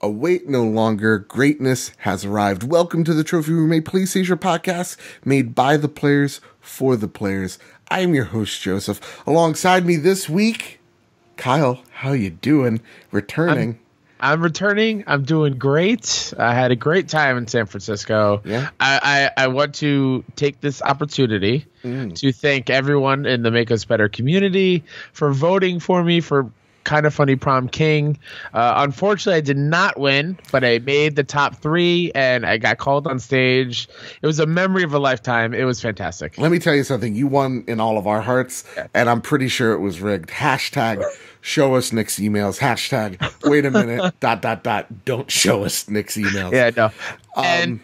Await no longer. Greatness has arrived. Welcome to the Trophy Room, a PlayStation podcast made by the players for the players. I am your host, Joseph. Alongside me this week, Kyle. How you doing? Returning. I'm returning. I'm doing great. I had a great time in San Francisco. Yeah. I want to take this opportunity to thank everyone in the Make Us Better community for voting for me for Kind of Funny Prom King. Unfortunately, I did not win, but I made the top 3 and I got called on stage. It was a memory of a lifetime. It was fantastic. Let me tell you something. You won in all of our hearts, and I'm pretty sure it was rigged. Hashtag show us Nick's emails. Hashtag wait a minute, ... don't show us Nick's emails. Yeah, no. And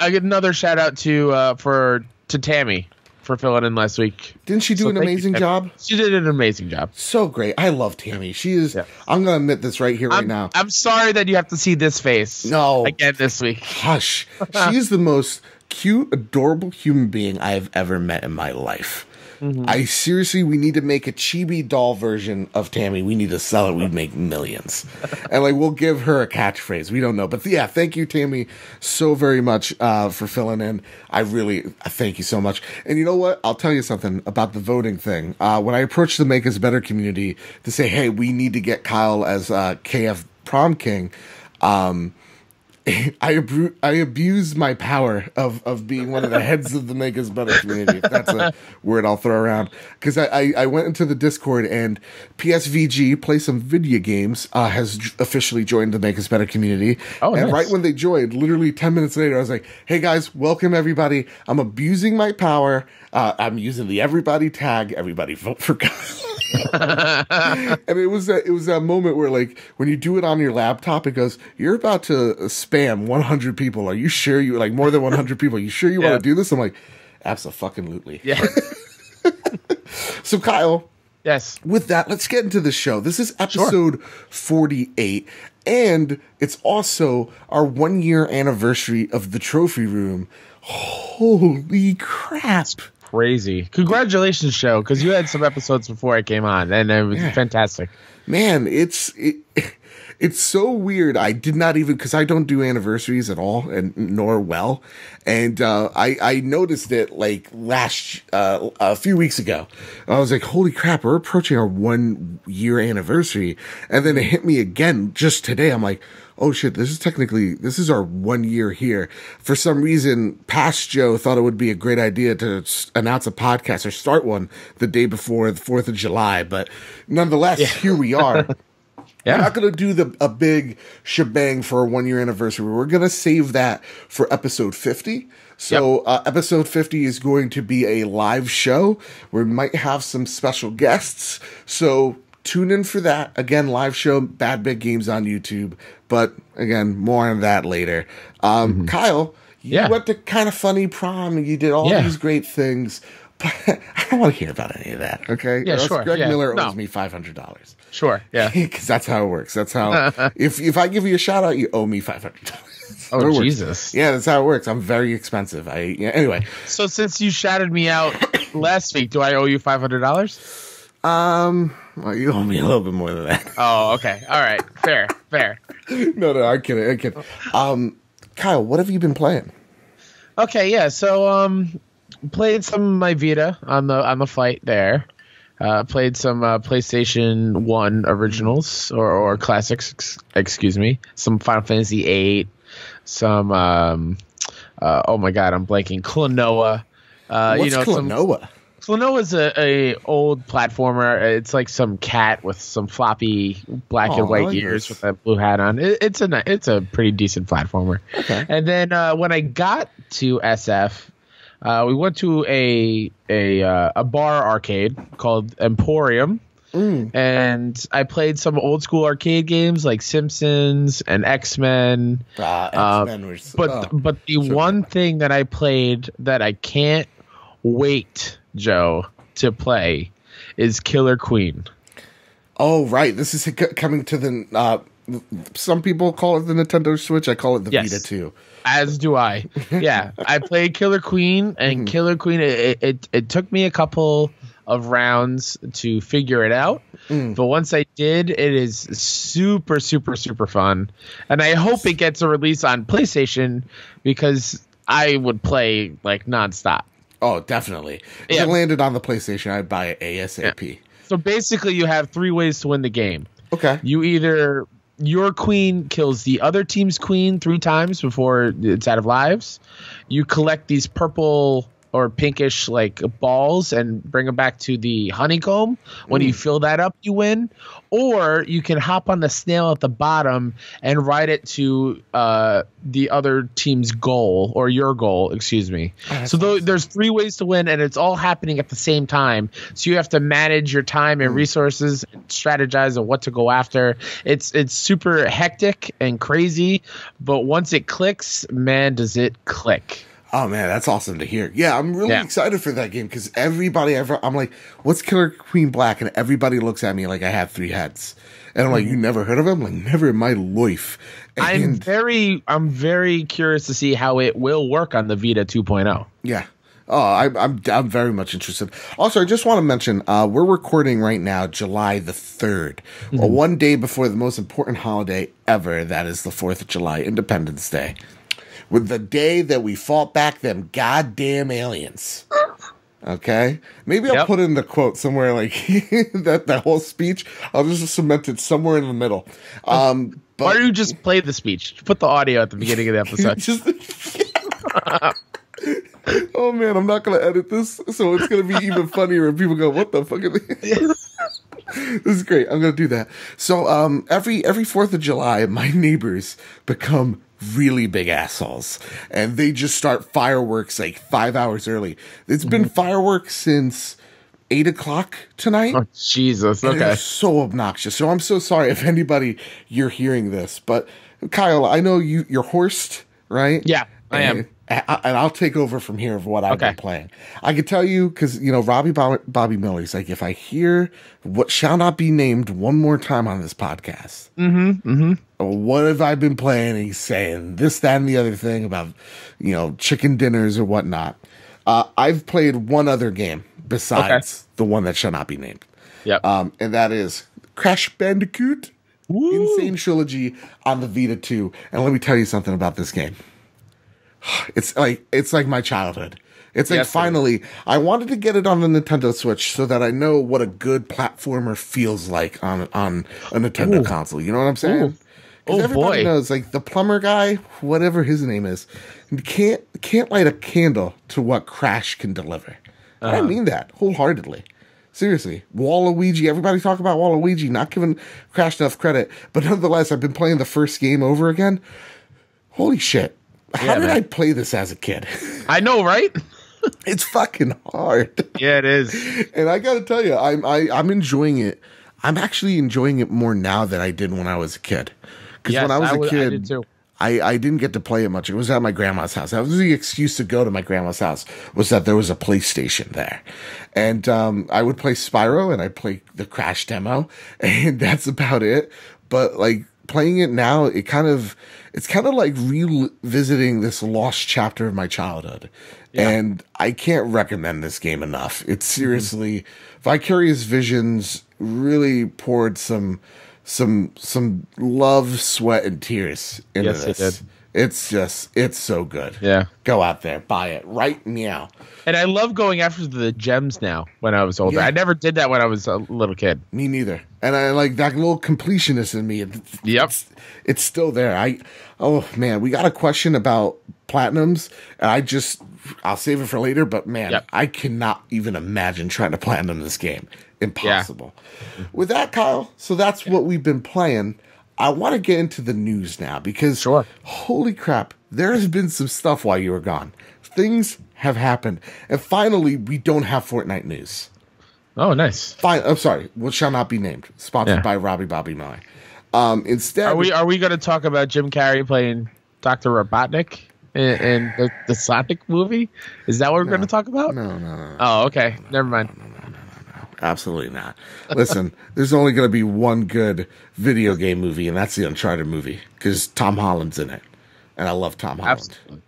I get another shout out to Tammy for filling in last week. Didn't she do an amazing job? She did an amazing job. So great. I love Tammy. She is, I'm going to admit this right here, right now. I'm sorry that you have to see this face again this week. Hush. She is the most cute, adorable human being I have ever met in my life. Mm-hmm. We need to make a chibi doll version of Tammy. We need to sell it. We'd make millions. And we'll give her a catchphrase. We don't know. But yeah, thank you, Tammy, so very much for filling in. I thank you so much. And you know what? I'll tell you something about the voting thing. When I approached the Make Us Better community to say, hey, we need to get Kyle as KF Prom King, I abused my power of being one of the heads of the Make Us Better community, if that's a word I'll throw around. Because I went into the Discord, and PSVG, Play Some Video Games, has officially joined the Make Us Better community. Oh, and right when they joined, literally 10 minutes later, I was like, hey guys, welcome everybody. I'm abusing my power. I'm using the everybody tag. Everybody vote for Kyle. And it was that moment where, when you do it on your laptop, it goes, you're about to spam 100 people. Are you sure more than 100 people? Are you sure you want to do this? I'm like, abso-fucking-lutely. Yeah. So Kyle. Yes. With that, let's get into the show. This is episode 48, and it's also our 1-year anniversary of the Trophy Room. Holy crap. Crazy. Congratulations, show, because you had some episodes before I came on, and it was fantastic. Man, it's so weird. I did not even, because I don't do anniversaries at all, and nor well. And I noticed it a few weeks ago. I was like, holy crap, we're approaching our 1-year anniversary. And then it hit me again just today. I'm like, oh shit, this is our 1 year here. For some reason, past Joe thought it would be a great idea to announce a podcast or start one the day before the 4th of July. But nonetheless, here we are. We're not going to do a big shebang for a 1-year anniversary. We're going to save that for episode 50. So episode 50 is going to be a live show. We might have some special guests. So tune in for that. Again, live show, Bad Big Games on YouTube. But again, more on that later. Kyle, you went to Kind of Funny Prom, and you did all these great things. But I don't want to hear about any of that, okay? Yeah, sure. Greg Miller owes me $500. Sure, yeah. Because that's how it works. That's how, if I give you a shout out, you owe me $500. Oh, Jesus. Yeah, that's how it works. I'm very expensive. Anyway. So since you shouted me out last week, do I owe you $500? Well, you owe me a little bit more than that. Oh, okay. All right. Fair. No, I'm kidding. Kyle, what have you been playing? Okay, yeah. So, played some of my Vita on the flight there. Played some PlayStation 1 originals or classics, excuse me. Some Final Fantasy 8. Some oh my god, I'm blanking. Klonoa. What's Klonoa? Klonoa is a old platformer. It's like some cat with some floppy black and white ears with a blue hat on. It's a pretty decent platformer. Okay. And then when I got to SF, we went to a bar arcade called Emporium. And I played some old school arcade games like Simpsons and X-Men. X-Men was, but the one thing that I played that I can't wait, Joe, to play is Killer Queen. Oh, right. This is coming to the some people call it the Nintendo Switch. I call it the Vita 2. As do I. Yeah, I played Killer Queen, and Killer Queen, it took me a couple of rounds to figure it out. But once I did, it is super, super, super fun. And I hope it gets a release on PlayStation because I would play like nonstop. Oh, definitely. If it landed on the PlayStation, I'd buy it ASAP. Yeah. So basically, you have 3 ways to win the game. Okay. You either your queen kills the other team's queen 3 times before it's out of lives. You collect these purple or pinkish like balls and bring them back to the honeycomb. When you fill that up, you win. Or you can hop on the snail at the bottom and ride it to the other team's goal, or your goal, excuse me. So there's 3 ways to win, and it's all happening at the same time. So you have to manage your time and resources, strategize on what to go after. It's super hectic and crazy, but once it clicks, man, does it click. Oh man, that's awesome to hear. Yeah, I'm really excited for that game because I'm like, what's Killer Queen Black? And everybody looks at me like I have 3 heads. And I'm like, you never heard of him? I'm like, never in my life. And I'm very curious to see how it will work on the Vita 2.0. Yeah. Oh, I'm very much interested. Also, I just want to mention, we're recording right now, July the 3rd, one day before the most important holiday ever. That is the 4th of July, Independence Day. With the day that we fought back them goddamn aliens. Okay? Maybe I'll put in the quote somewhere like that whole speech. I'll just cement it somewhere in the middle. Why don't you just play the speech? Put the audio at the beginning of the episode. Oh man, I'm not going to edit this, so it's going to be even funnier and people go, what the fuck are they? This is great. I'm going to do that. So every 4th of July, my neighbors become really big assholes, and they just start fireworks like 5 hours early. It's been fireworks since 8 o'clock tonight. Oh Jesus! Okay, they're so obnoxious. So I'm so sorry if anybody you're hearing this, but Kyle, I know you're horsed, right? Yeah, I am. And I'll take over from here of what I've been playing. I can tell you, because, Bobby Miller's like, if I hear what shall not be named one more time on this podcast, what have I been playing? And he's saying this, that, and the other thing about, chicken dinners or whatnot. I've played one other game besides the one that shall not be named. Yep. And that is Crash Bandicoot Insane Trilogy on the Vita 2. And let me tell you something about this game. It's like my childhood. It's like finally, I wanted to get it on the Nintendo Switch so that I know what a good platformer feels like on a Nintendo console. You know what I'm saying? Because everybody knows, like the plumber guy, whatever his name is, can't light a candle to what Crash can deliver. I mean that wholeheartedly. Seriously, Waluigi. Everybody talk about Waluigi, not giving Crash enough credit, but nonetheless, I've been playing the first game over again. Holy shit. How did I play this as a kid? I know, right? It's fucking hard. Yeah, it is. And I gotta tell you, I'm enjoying it. I'm actually enjoying it more now than I did when I was a kid. Because when I was a kid, I did too. I didn't get to play it much. It was at my grandma's house. That was the excuse to go to my grandma's house, was that there was a PlayStation there. And I would play Spyro and I'd play the Crash demo, and that's about it. But like playing it now, it's kind of like revisiting this lost chapter of my childhood. Yeah. And I can't recommend this game enough. It's seriously, Vicarious Visions really poured some love, sweat, and tears into this. It did. It's so good. Yeah. Go out there, buy it right meow. And I love going after the gems now when I was older. Yeah. I never did that when I was a little kid. Me neither. And I like that little completionist in me. It's still there. Oh man, we got a question about platinums, and I'll save it for later, but man, I cannot even imagine trying to platinum this game. Impossible. Yeah. With that, Kyle, so that's what we've been playing. I want to get into the news now because holy crap, there has been some stuff while you were gone. Things have happened. And finally, we don't have Fortnite news. Oh, nice. Fine. I'm sorry. What shall not be named. Sponsored by Bobby Miller. Instead, are we going to talk about Jim Carrey playing Dr. Robotnik in the Sonic movie? Is that what we're going to talk about? No. Oh, okay. Never mind. No. Absolutely not. Listen, there's only going to be one good video game movie, and that's the Uncharted movie, because Tom Holland's in it. And I love Tom Holland. Absolutely.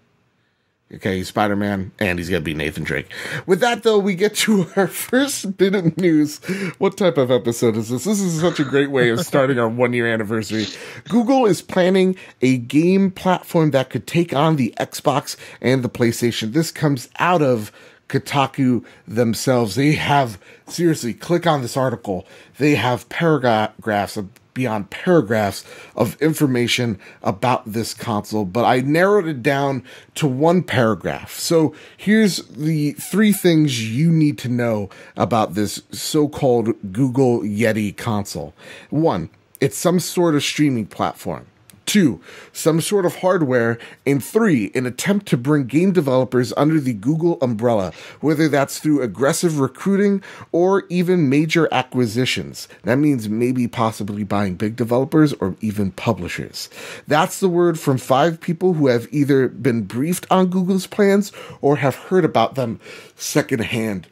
Okay, he's Spider-Man, and he's going to be Nathan Drake. With that, though, we get to our first bit of news. What type of episode is this? This is such a great way of starting our 1-year anniversary. Google is planning a game platform that could take on the Xbox and the PlayStation. This comes out of Kotaku themselves. They have, seriously, click on this article. They have paragraphs beyond paragraphs of information about this console, but I narrowed it down to one paragraph. So here's the 3 things you need to know about this so-called Google Yeti console. 1, it's some sort of streaming platform. 2, some sort of hardware. And 3, an attempt to bring game developers under the Google umbrella, whether that's through aggressive recruiting or even major acquisitions. That means maybe possibly buying big developers or even publishers. That's the word from 5 people who have either been briefed on Google's plans or have heard about them secondhand.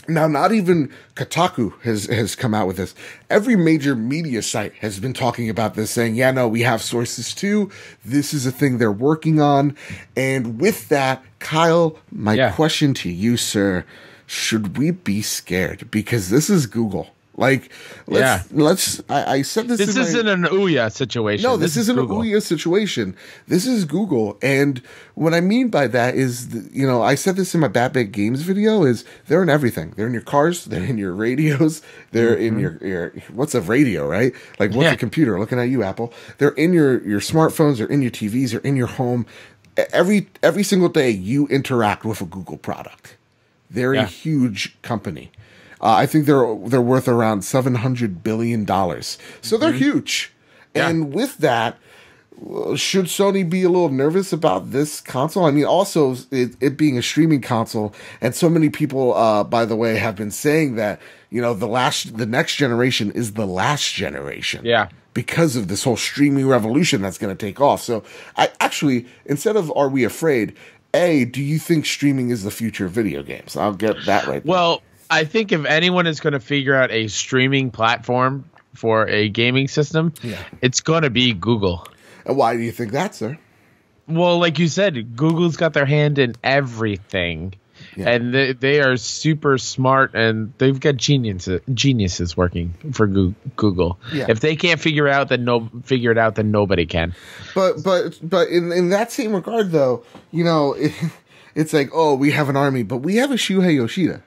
Now, not even Kotaku has come out with this. Every major media site has been talking about this, saying, yeah, no, we have sources too. This is a thing they're working on. And with that, Kyle, my question to you, sir, should we be scared? Because this is Google. Like, I said this. This isn't an Ouya situation. No, this isn't an Ouya situation. This is Google. And what I mean by that is, I said this in my Bad Big Games video, is they're in everything. They're in your cars. They're in your radios. They're in your, what's a radio, right? Like, what's a computer? Looking at you, Apple. They're in your smartphones. They're in your TVs. They're in your home. Every single day you interact with a Google product. They're a huge company. I think they're worth around $700 billion. So they're huge. Yeah. And with that, should Sony be a little nervous about this console? I mean, also, it being a streaming console, and so many people, by the way, have been saying that, the next generation is the last generation. Yeah. Because of this whole streaming revolution that's going to take off. So, instead of are we afraid, do you think streaming is the future of video games? I'll get that right. Well, I think if anyone is going to figure out a streaming platform for a gaming system, it's going to be Google. And why do you think that, sir? Well, like you said, Google's got their hand in everything. Yeah. And they are super smart, and they've got geniuses working for Google. Yeah. If they can't figure it out, then nobody can. But in that same regard, though, it's like, oh, we have an army, but we have a Shuhei Yoshida.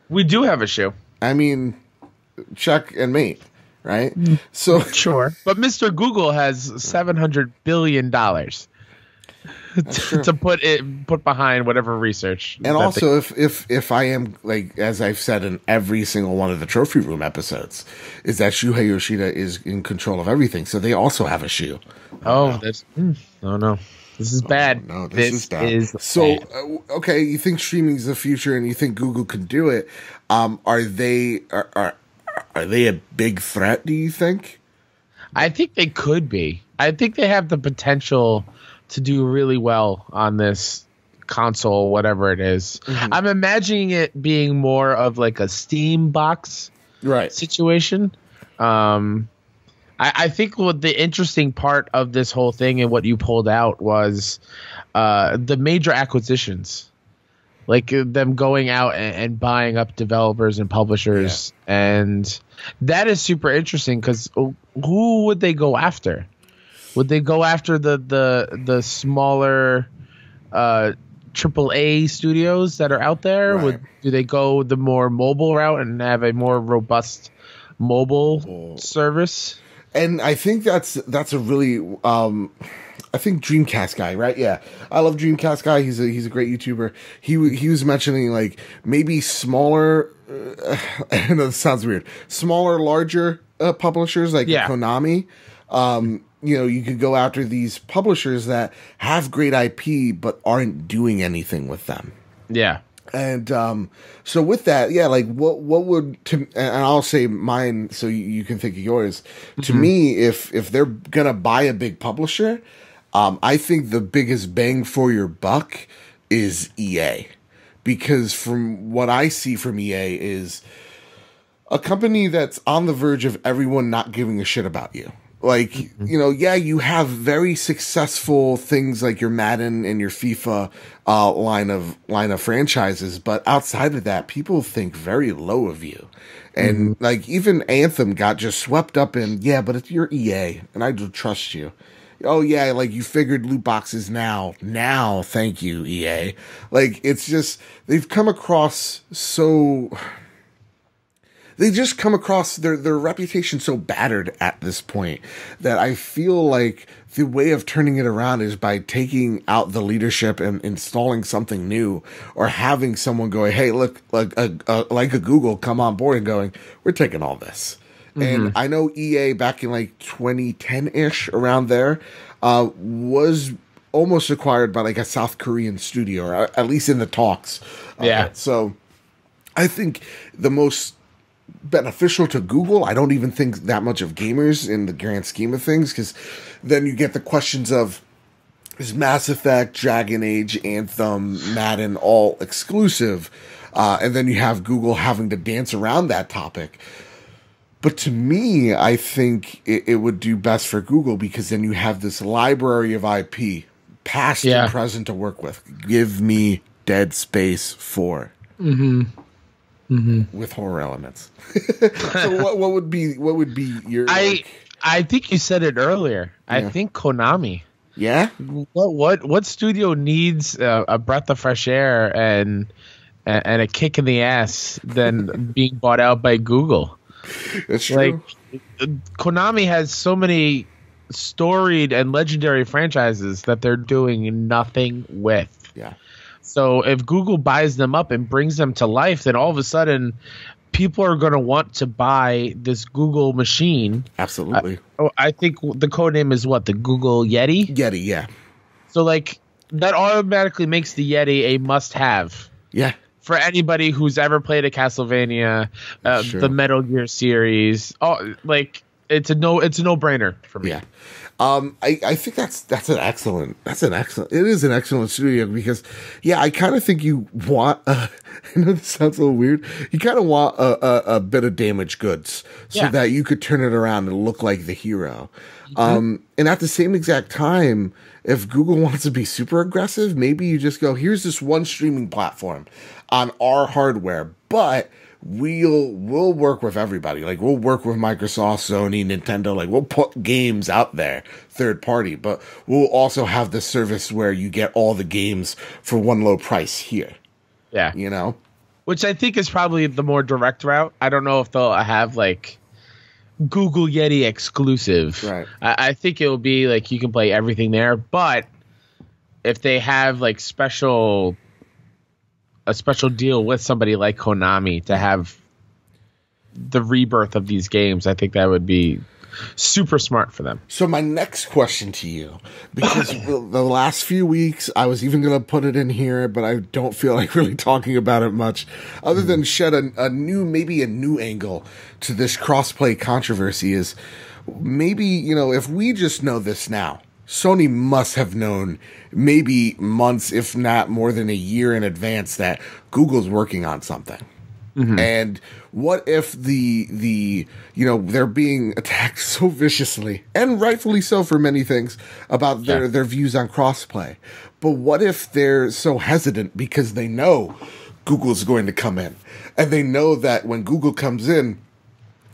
We do have a shoe. I mean, check and mate, right? So sure, but Mr. Google has $700 billion to put behind whatever research. And also, if I am, like, as I've said in every single one of the Trophy Room episodes, is that Shuhei Yoshida is in control of everything, so they also have a shoe. Oh, no. This is bad. No, this is bad. So, okay, you think streaming is the future, and you think Google can do it? Are they a big threat? Do you think? I think they could be. I think they have the potential to do really well on this console, whatever it is. Mm-hmm. I'm imagining it being more of like a Steam box situation. I think what the interesting part of this whole thing and what you pulled out was the major acquisitions, like them going out and buying up developers and publishers. Yeah. And that is super interesting because who would they go after? Would they go after the smaller AAA studios that are out there? Right. Do they go the more mobile route and have a more robust mobile service? And I think that's a really I think Dreamcast guy, right? Yeah, I love Dreamcast guy. He's a great YouTuber. He was mentioning like maybe smaller. I know this sounds weird. Smaller, larger publishers like Konami. You could go after these publishers that have great IP but aren't doing anything with them. Yeah. And so with that, like what would and I'll say mine so you can think of yours. Mm-hmm. To me, if they're gonna buy a big publisher, I think the biggest bang for your buck is EA, because from what I see from EA is a company that's on the verge of everyone not giving a shit about you. Like, yeah, you have very successful things like your Madden and your FIFA line of franchises, but outside of that, people think very low of you. And like even Anthem got just swept up in, yeah, but it's your EA, and I do trust you. Oh yeah, like you figured loot boxes now, thank you, EA. Like it's just they've come across so. They just come across their reputation so battered at this point that I feel like the way of turning it around is by taking out the leadership and installing something new, or having someone go, hey, look, like a Google come on board and going, we're taking all this. And I know EA back in like 2010-ish, around there, was almost acquired by like a South Korean studio, or at least in the talks. Yeah. So I think the most beneficial to Google, I don't even think that much of gamers in the grand scheme of things, because then you get the questions of, is Mass Effect, Dragon Age, Anthem, Madden all exclusive? And then you have Google having to dance around that topic. But to me, I think it would do best for Google, because then you have this library of IP, past and present, to work with. Give me Dead Space 4. With horror elements. So what would be your? I think you said it earlier. Yeah. I think Konami. Yeah. What studio needs a breath of fresh air and a kick in the ass than being bought out by Google? That's true. Like Konami has so many storied and legendary franchises that they're doing nothing with. Yeah. So if Google buys them up and brings them to life, then all of a sudden people are going to want to buy this Google machine. Absolutely. I think the code name is what? The Google Yeti? Yeti, yeah. So like that automatically makes the Yeti a must-have. Yeah. For anybody who's ever played a Castlevania, the Metal Gear series. Oh, like it's a no-brainer for me. Yeah. I think that's an excellent, it is an excellent studio, because I kind of think you want, I know this sounds a little weird, you kind of want a bit of damaged goods so that you could turn it around and look like the hero. And at the same exact time, if Google wants to be super aggressive, maybe you just go, here's this one streaming platform on our hardware, but we'll work with everybody. Like we'll work with Microsoft, Sony, Nintendo. Like we'll put games out there, third party, but we'll also have the service where you get all the games for one low price here. Yeah. You know? Which I think is probably the more direct route. I don't know if they'll have like Google Yeti exclusive. Right. I think it'll be like you can play everything there, but if they have like a special deal with somebody like Konami to have the rebirth of these games, I think that would be super smart for them. So my next question to you, because the last few weeks, I was even going to put it in here, but I don't feel like really talking about it much, other than shed a new angle to this crossplay controversy, is maybe, if we just know this now, Sony must have known maybe months, if not more than a year in advance, that Google's working on something. And what if they're being attacked so viciously, and rightfully so for many things, about their views on crossplay? But what if they're so hesitant because they know Google's going to come in, and they know that when Google comes in,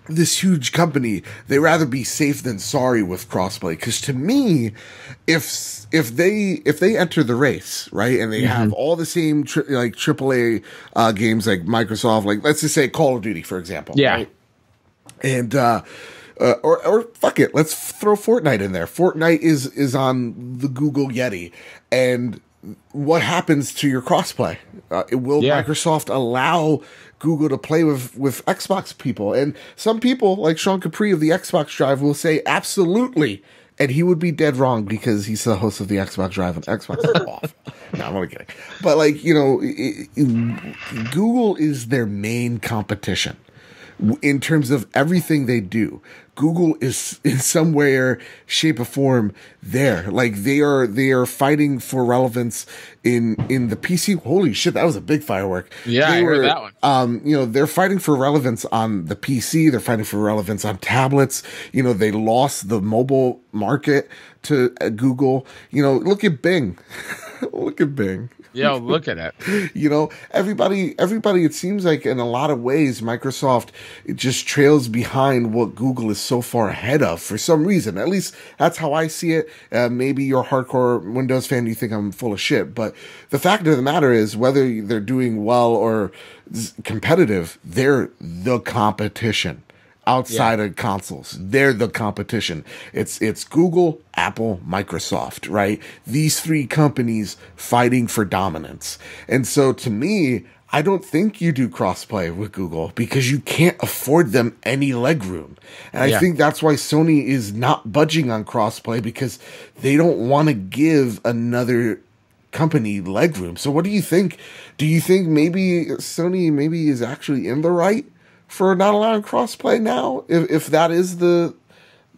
this huge company, they rather be safe than sorry with crossplay? Because to me, if they enter the race, right, and they have all the same like AAA games like Microsoft, like let's just say Call of Duty, for example, right? And or fuck it, let's throw Fortnite in there. Fortnite is on the Google Yeti, and what happens to your crossplay? Will Microsoft allow Google to play with Xbox people? And some people, like Sean Capri of the Xbox Drive, will say absolutely, and he would be dead wrong, because he's the host of the Xbox Drive, and Xbox is off. No, I'm only kidding. But like, Google is their main competition in terms of everything they do. Google is in some way or shape or form there. Like they are fighting for relevance in the PC. Holy shit, that was a big firework. Yeah, I heard that one. They're fighting for relevance on the PC. They're fighting for relevance on tablets. They lost the mobile market to Google. Look at Bing. Look at Bing. Yo, look at it. Everybody, it seems like in a lot of ways, Microsoft, it just trails behind what Google is so far ahead of for some reason. At least that's how I see it. Maybe you're a hardcore Windows fan, you think I'm full of shit. But the fact of the matter is, whether they're doing well or competitive, they're the competition. Outside of consoles, they're the competition. It's Google, Apple, Microsoft, right? These three companies fighting for dominance. And so to me, I don't think you do crossplay with Google because you can't afford them any legroom. And I think that's why Sony is not budging on crossplay, because they don't want to give another company legroom. So what do you think? Do you think maybe Sony is actually in the right for not allowing crossplay now, if that is the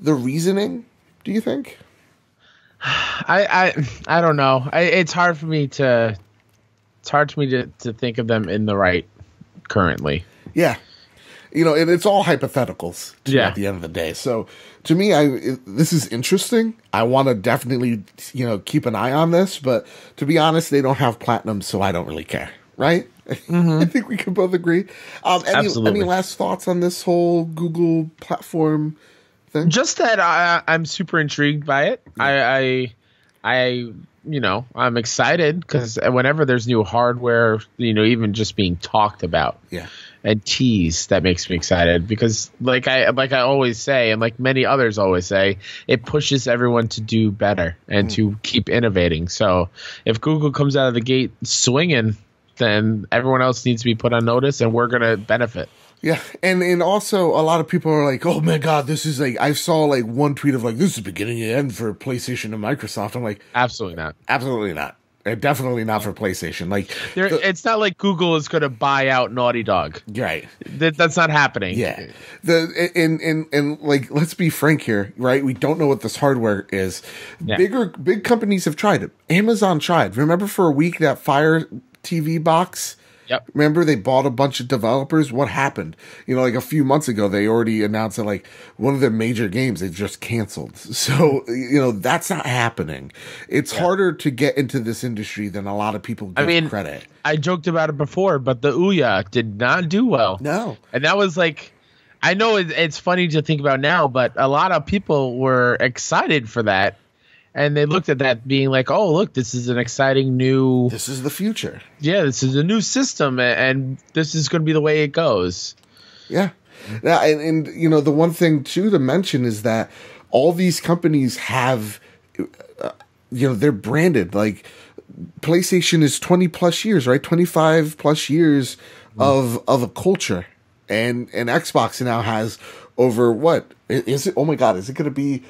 reasoning? Do you think? I don't know. It's hard for me to think of them in the right currently. Yeah, and it's all hypotheticals at the end of the day. So to me, this is interesting. I want to definitely keep an eye on this, but to be honest, they don't have platinum, so I don't really care. Right? Mm-hmm. I think we can both agree. Any last thoughts on this whole Google platform thing? Just that I'm super intrigued by it. Yeah. I'm excited because whenever there's new hardware, even just being talked about, and teased, that makes me excited because, like I always say, and like many others always say, it pushes everyone to do better and to keep innovating. So if Google comes out of the gate swinging, then everyone else needs to be put on notice, and we're going to benefit. Yeah, and also a lot of people are like, oh my god, this is like, I saw like one tweet of like, this is beginning and end for PlayStation and Microsoft. I'm like, absolutely not. Absolutely not. Definitely not for PlayStation. Like, it's not like Google is going to buy out Naughty Dog. Right. That's not happening. Yeah. And like, let's be frank here, right? We don't know what this hardware is. Yeah. Big companies have tried it. Amazon tried. Remember for a week that Fire TV box? Yep. Remember they bought a bunch of developers? What happened? Like a few months ago, they already announced that like one of their major games they just canceled. So, that's not happening. It's harder to get into this industry than a lot of people give credit. I joked about it before, but the Ouya did not do well. No. And that was like, I know it's funny to think about now, but a lot of people were excited for that. And they looked at that being like, oh, look, this is an exciting new... This is the future. Yeah, this is a new system, and this is going to be the way it goes. Yeah. And the one thing, too, to mention is that all these companies have, they're branded. Like, PlayStation is 20-plus years, right? 25-plus years of a culture. And Xbox now has over, what? Is it? Oh, my God, is it going to be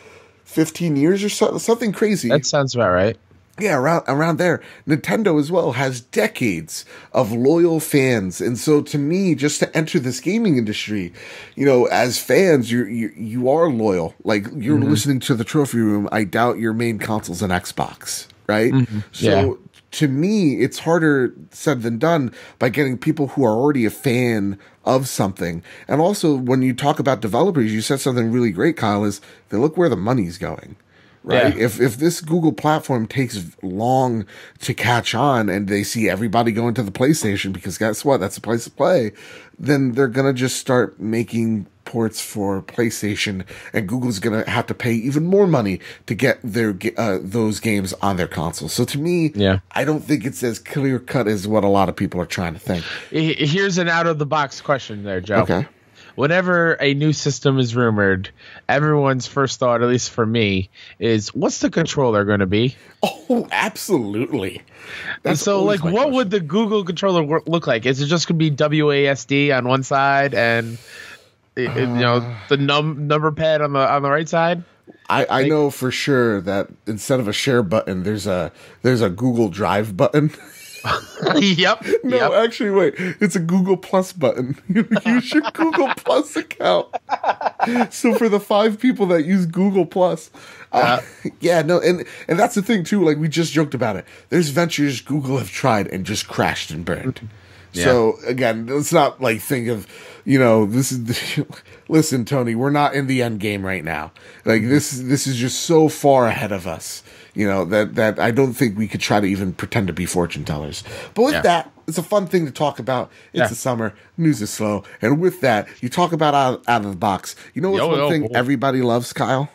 15 years or something crazy? That sounds about right. Yeah, around there. Nintendo as well has decades of loyal fans. And so to me, just to enter this gaming industry, as fans, you are loyal. Like, you're listening to the trophy room. I doubt your main console's an Xbox, right? Mm-hmm. So to me, it's harder said than done by getting people who are already a fan of something. And also, when you talk about developers, you said something really great, Kyle, is they look where the money's going, right? Yeah. If this Google platform takes long to catch on and they see everybody going to the PlayStation, because guess what? That's the place to play, then they're going to just start making ports for PlayStation, and Google's going to have to pay even more money to get their those games on their consoles. So to me, I don't think it's as clear cut as what a lot of people are trying to think. Here's an out of the box question there, Joe. Okay. Whenever a new system is rumored, everyone's first thought, at least for me, is what's the controller going to be? Oh, absolutely. That's so, like, what question. Would the Google controller look like? Is it just going to be WASD on one side and the number pad on the right side? I know for sure that instead of a share button, there's a Google Drive button. Yep. No, actually, wait. It's a Google Plus button. Use your Google Plus account. So for the 5 people that use Google Plus, yeah, no, and that's the thing too. Like we just joked about it. There's ventures Google have tried and just crashed and burned. Yeah. So again, let's not like think of, this is listen, Tony, we're not in the end game right now. Like this is just so far ahead of us. That I don't think we could try to even pretend to be fortune tellers. But with that, it's a fun thing to talk about. It's the summer, news is slow, and with that, you talk about out of the box. You know what's one thing everybody loves, Kyle?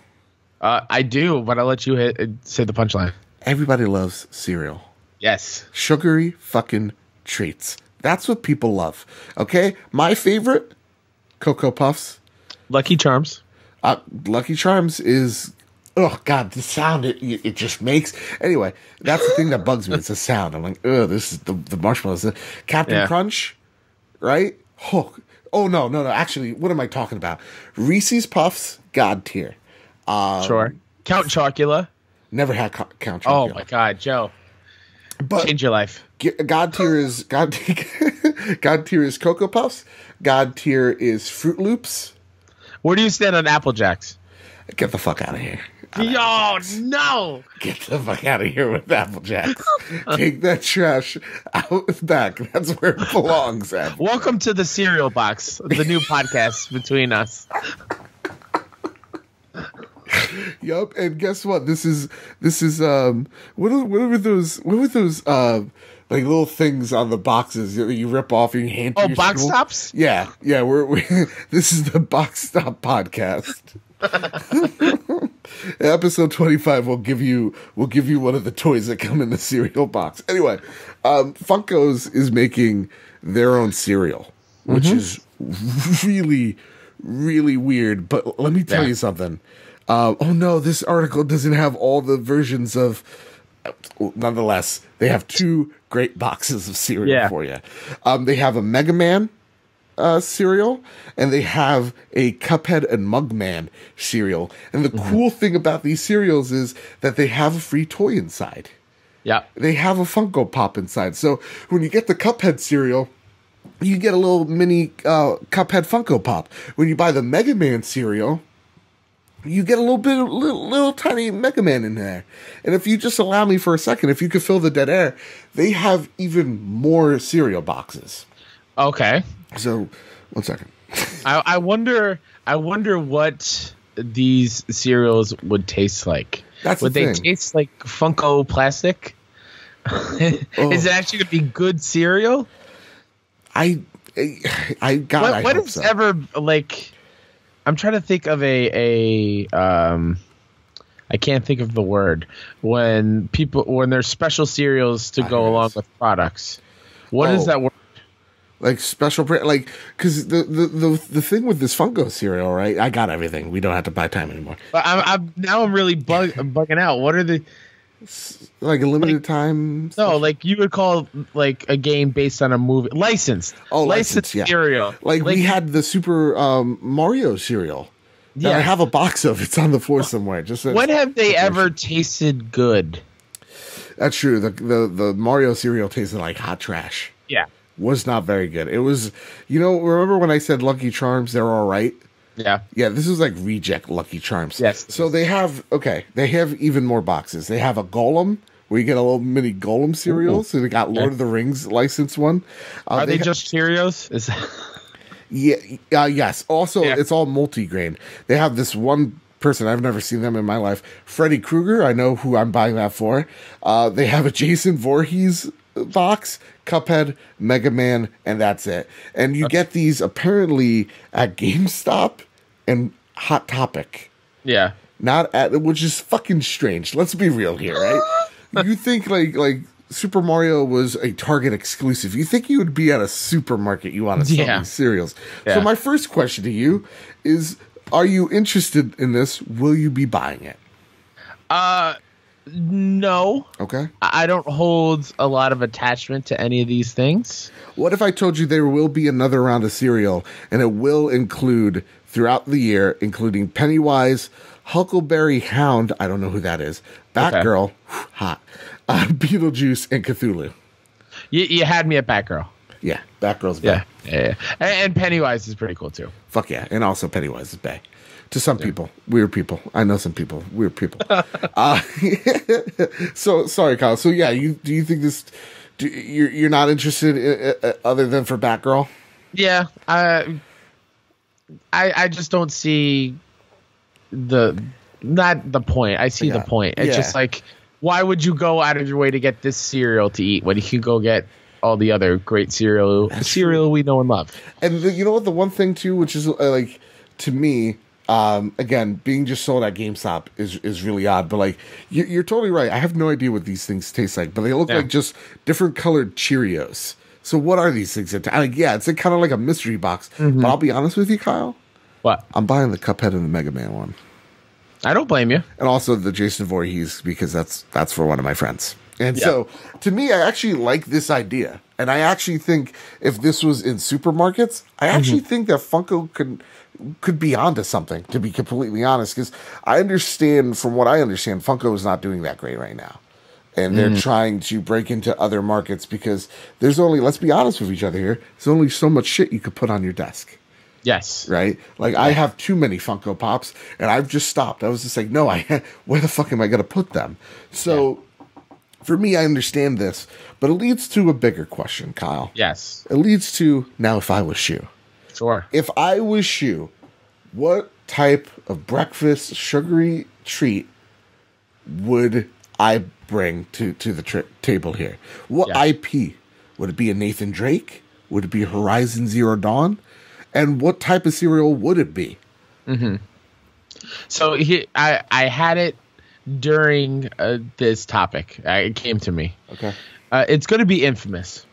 I do, but I'll let you say the punchline. Everybody loves cereal. Yes, sugary fucking treats. That's what people love. Okay, my favorite, Cocoa Puffs, Lucky Charms. Lucky Charms is. Oh God, the sound it just makes. Anyway, that's the thing that bugs me. It's the sound. I'm like, this is the marshmallows. Captain Crunch, right? Oh no. Actually, what am I talking about? Reese's Puffs, God tier. Sure. Count Chocula. Never had Count Chocula. Oh my God, Joe. But change your life. God tier is God tier is Cocoa Puffs. God tier is Fruit Loops. Where do you stand on Apple Jacks? Get the fuck out of here. Yo, no! Get the fuck out of here with Apple Jacks. Take that trash out back. That's where it belongs. Welcome to the Cereal Box, the new podcast between us. Yup, and guess what? This is what were those like little things on the boxes that you rip off and you hand to your box school? tops? Yeah, we this is the Box Stop podcast. Episode 25 will give you one of the toys that come in the cereal box. Anyway, Funko's is making their own cereal, which is really, really weird. But let me tell you something. Oh no, this article doesn't have all the versions of. Nonetheless, they have 2 great boxes of cereal for you. They have a Mega Man cereal, and they have a Cuphead and Mugman cereal. And the cool thing about these cereals is that they have a free toy inside. Yeah. They have a Funko Pop inside. So when you get the Cuphead cereal, you get a little mini Cuphead Funko Pop. When you buy the Mega Man cereal, you get a little tiny Mega Man in there. And if you just allow me for a second, if you could fill the dead air, they have even more cereal boxes. Okay. So, 1 second. I wonder what these cereals would taste like. Would they taste like Funko plastic? Is it actually going to be good cereal? When is ever like? I'm trying to think of I can't think of the word when there's special cereals to go along with products. What is that word? Like special, like, because the thing with this Funko cereal, right? I got everything. We don't have to buy time anymore. But I'm really bugging out. What are the like a limited time? No, like you would call like a game based on a movie licensed. Oh, licensed cereal. Like we had the Super Mario cereal. Yeah, I have a box of. It's on the floor somewhere. Just when have they ever tasted good? That's true. The Mario cereal tasted like hot trash. Yeah. Was not very good. It was, remember when I said Lucky Charms, they're all right? Yeah. Yeah, this is like reject Lucky Charms. Yes. So they have even more boxes. They have a Golem, where you get a little mini Golem cereal. Ooh. So they got Lord of the Rings licensed one. Are they just Cheerios? Yeah, yes. Also, it's all multi-grain. They have this one person, I've never seen them in my life, Freddy Krueger. I know who I'm buying that for. They have a Jason Voorhees box, Cuphead, Mega Man, and that's it. And you get these apparently at GameStop and Hot Topic. Yeah. Not at, which is fucking strange. Let's be real here, right? You think like Super Mario was a Target exclusive. You think you would be at a supermarket you want to sell these cereals. Yeah. So my first question to you is, are you interested in this? Will you be buying it? No. Okay. I don't hold a lot of attachment to any of these things. What if I told you there will be another round of cereal, and it will include, throughout the year, including Pennywise, Huckleberry Hound, I don't know who that is, Batgirl, hot, Beetlejuice, and Cthulhu? You had me at Batgirl. Yeah, Batgirl's bae. Yeah. And Pennywise is pretty cool too. Fuck yeah, and also Pennywise is bae. To some people, weird people. I know some people, weird people. So sorry, Kyle. So yeah, do you think this? You're not interested other than for Batgirl? Yeah, I just don't see not the point. I see the point. It's just like, why would you go out of your way to get this cereal to eat when you can go get all the other great cereal we know and love? And you know what? The one thing too, which is like to me, again, being just sold at GameStop is really odd. But like, you're totally right. I have no idea what these things taste like, but they look like just different colored Cheerios. So what are these things? It's like kind of like a mystery box. But I'll be honest with you, Kyle. What? I'm buying the Cuphead and the Mega Man one. I don't blame you. And also the Jason Voorhees, because that's for one of my friends. And so, to me, I actually like this idea. And I actually think if this was in supermarkets, I actually think that Funko could be onto something, to be completely honest. Because from what I understand, Funko is not doing that great right now. And they're trying to break into other markets because there's only, let's be honest with each other here, there's only so much shit you could put on your desk. Yes. Right? Like, I have too many Funko Pops, and I've just stopped. I was just like, no, where the fuck am I going to put them? So, for me, I understand this, but it leads to a bigger question, Kyle. Yes. It leads to, now if I was Shu. Sure. If I was Shu, what type of breakfast sugary treat would I bring to the table here? What IP? Would it be a Nathan Drake? Would it be Horizon Zero Dawn? And what type of cereal would it be? So I had it during this topic. It came to me. Okay. It's going to be Infamous.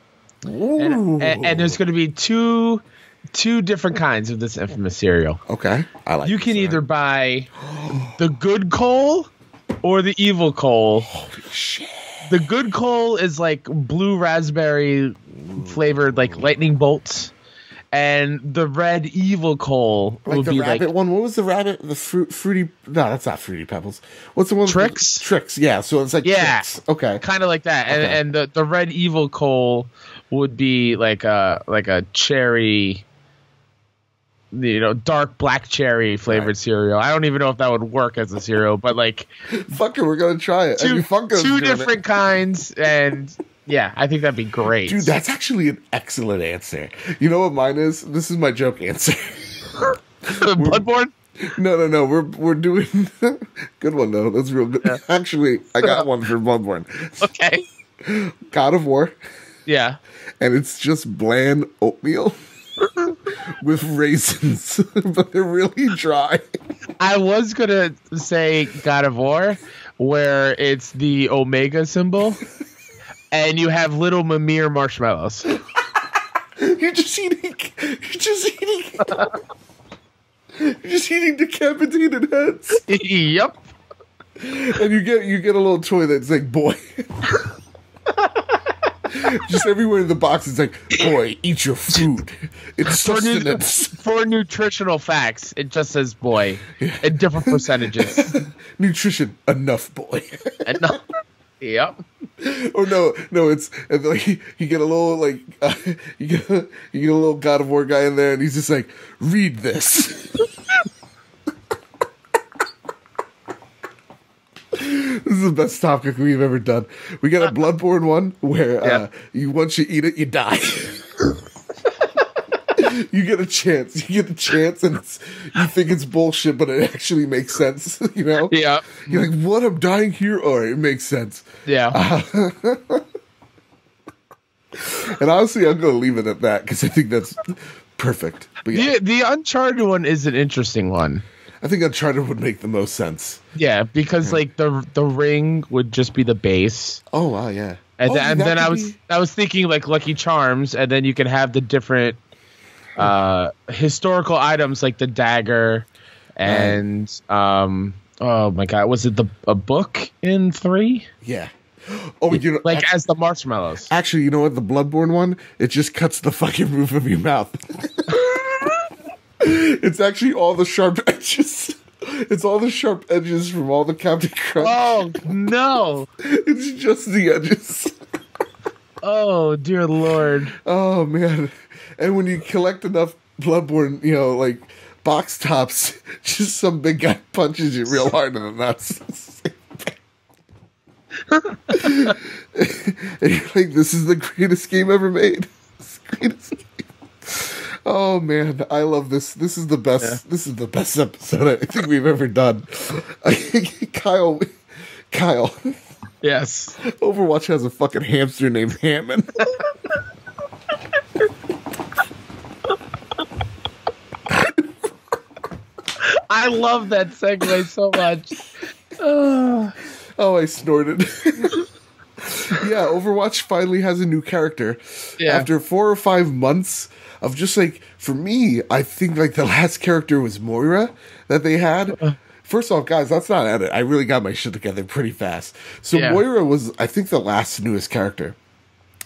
And there's going to be two different kinds of this Infamous cereal. Okay. I like. You can either buy the good coal or the evil coal. Holy shit. The good coal is like blue raspberry flavored, like lightning bolts. And the red evil coal would be like the rabbit one. What was the rabbit? The fruity? No, that's not Fruity Pebbles. What's the one? Tricks. Tricks. Yeah. So it's like Tricks. Okay. Kind of like that. Okay. And the red evil coal would be like a cherry, dark black cherry flavored cereal. I don't even know if that would work as a cereal, but like, fuck it, we're gonna try it. Two different kinds and. Yeah, I think that'd be great. Dude, that's actually an excellent answer. You know what mine is? This is my joke answer. Bloodborne? No. We're doing good one though. That's real good. Yeah. Actually, I got one for Bloodborne. Okay. God of War. Yeah. And it's just bland oatmeal with raisins, but they're really dry. I was gonna say God of War, where it's the Omega symbol. And you have little Mimir marshmallows. You're just eating decapitated heads. Yep. And you get a little toy that's like, boy. Just everywhere in the box, it's like, boy, eat your food. It's sustenance. For nutritional facts, it just says boy in different percentages. Nutrition, enough, boy. Enough. Yep. Or no, it's like you get a little like you get a little God of War guy in there, and he's just like, read this. This is the best topic we've ever done. We got a Bloodborne one where once you eat it, you die. You get a chance. You get the chance, and you think it's bullshit, but it actually makes sense. Yeah. You're like, what? I'm dying here. All right, it makes sense. Yeah. And honestly, I'm going to leave it at that because I think that's perfect. But the Uncharted one is an interesting one. I think Uncharted would make the most sense. Yeah, because like the ring would just be the base. Oh wow, yeah. And then I was thinking like Lucky Charms, and then you can have the different historical items like the dagger and oh my god, was it a book in 3? Yeah. Oh, as the marshmallows. Actually, you know what? The Bloodborne one, it just cuts the fucking roof of your mouth. It's actually all the sharp edges. It's all the sharp edges from all the Captain Crunch. Oh no! It's just the edges. Oh, dear Lord. Oh, man. And when you collect enough Bloodborne, like box tops, just some big guy punches you real hard in the nuts. And you're like, this is the greatest game ever made. Greatest game. Oh man, I love this. This is the best. Yeah. This is the best episode I think we've ever done. Kyle. Yes. Overwatch has a fucking hamster named Hammond. I love that segue so much. Oh, I snorted. Yeah, Overwatch finally has a new character. Yeah. After 4 or 5 months of just like, for me, I think like the last character was Moira that they had. First off, guys, that's not edit. I really got my shit together pretty fast. So Moira was, I think, the last newest character.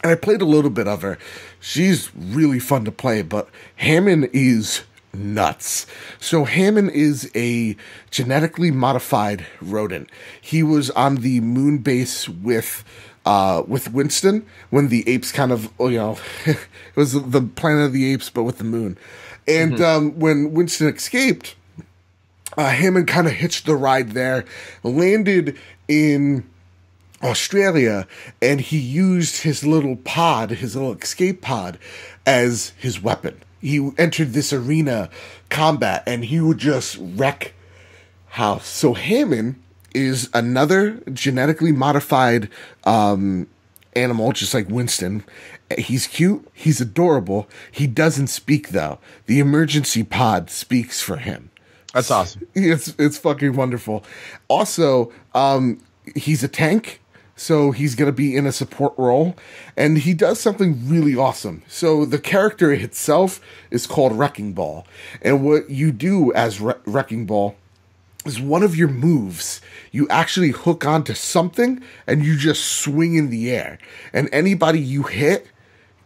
And I played a little bit of her. She's really fun to play, but Hammond is nuts. So Hammond is a genetically modified rodent. He was on the moon base with Winston when the apes kind of, it was the Planet of the Apes, but with the moon. And when Winston escaped, Hammond kind of hitched the ride there, landed in Australia, and he used his little pod, his little escape pod, as his weapon. He entered this arena combat, and he would just wreck house. So Hammond is another genetically modified animal, just like Winston. He's cute. He's adorable. He doesn't speak, though. The emergency pod speaks for him. That's awesome. It's fucking wonderful. Also, he's a tank. So he's going to be in a support role, and he does something really awesome. So the character itself is called Wrecking Ball, and what you do as Wrecking Ball is one of your moves. You actually hook onto something, and you just swing in the air, and anybody you hit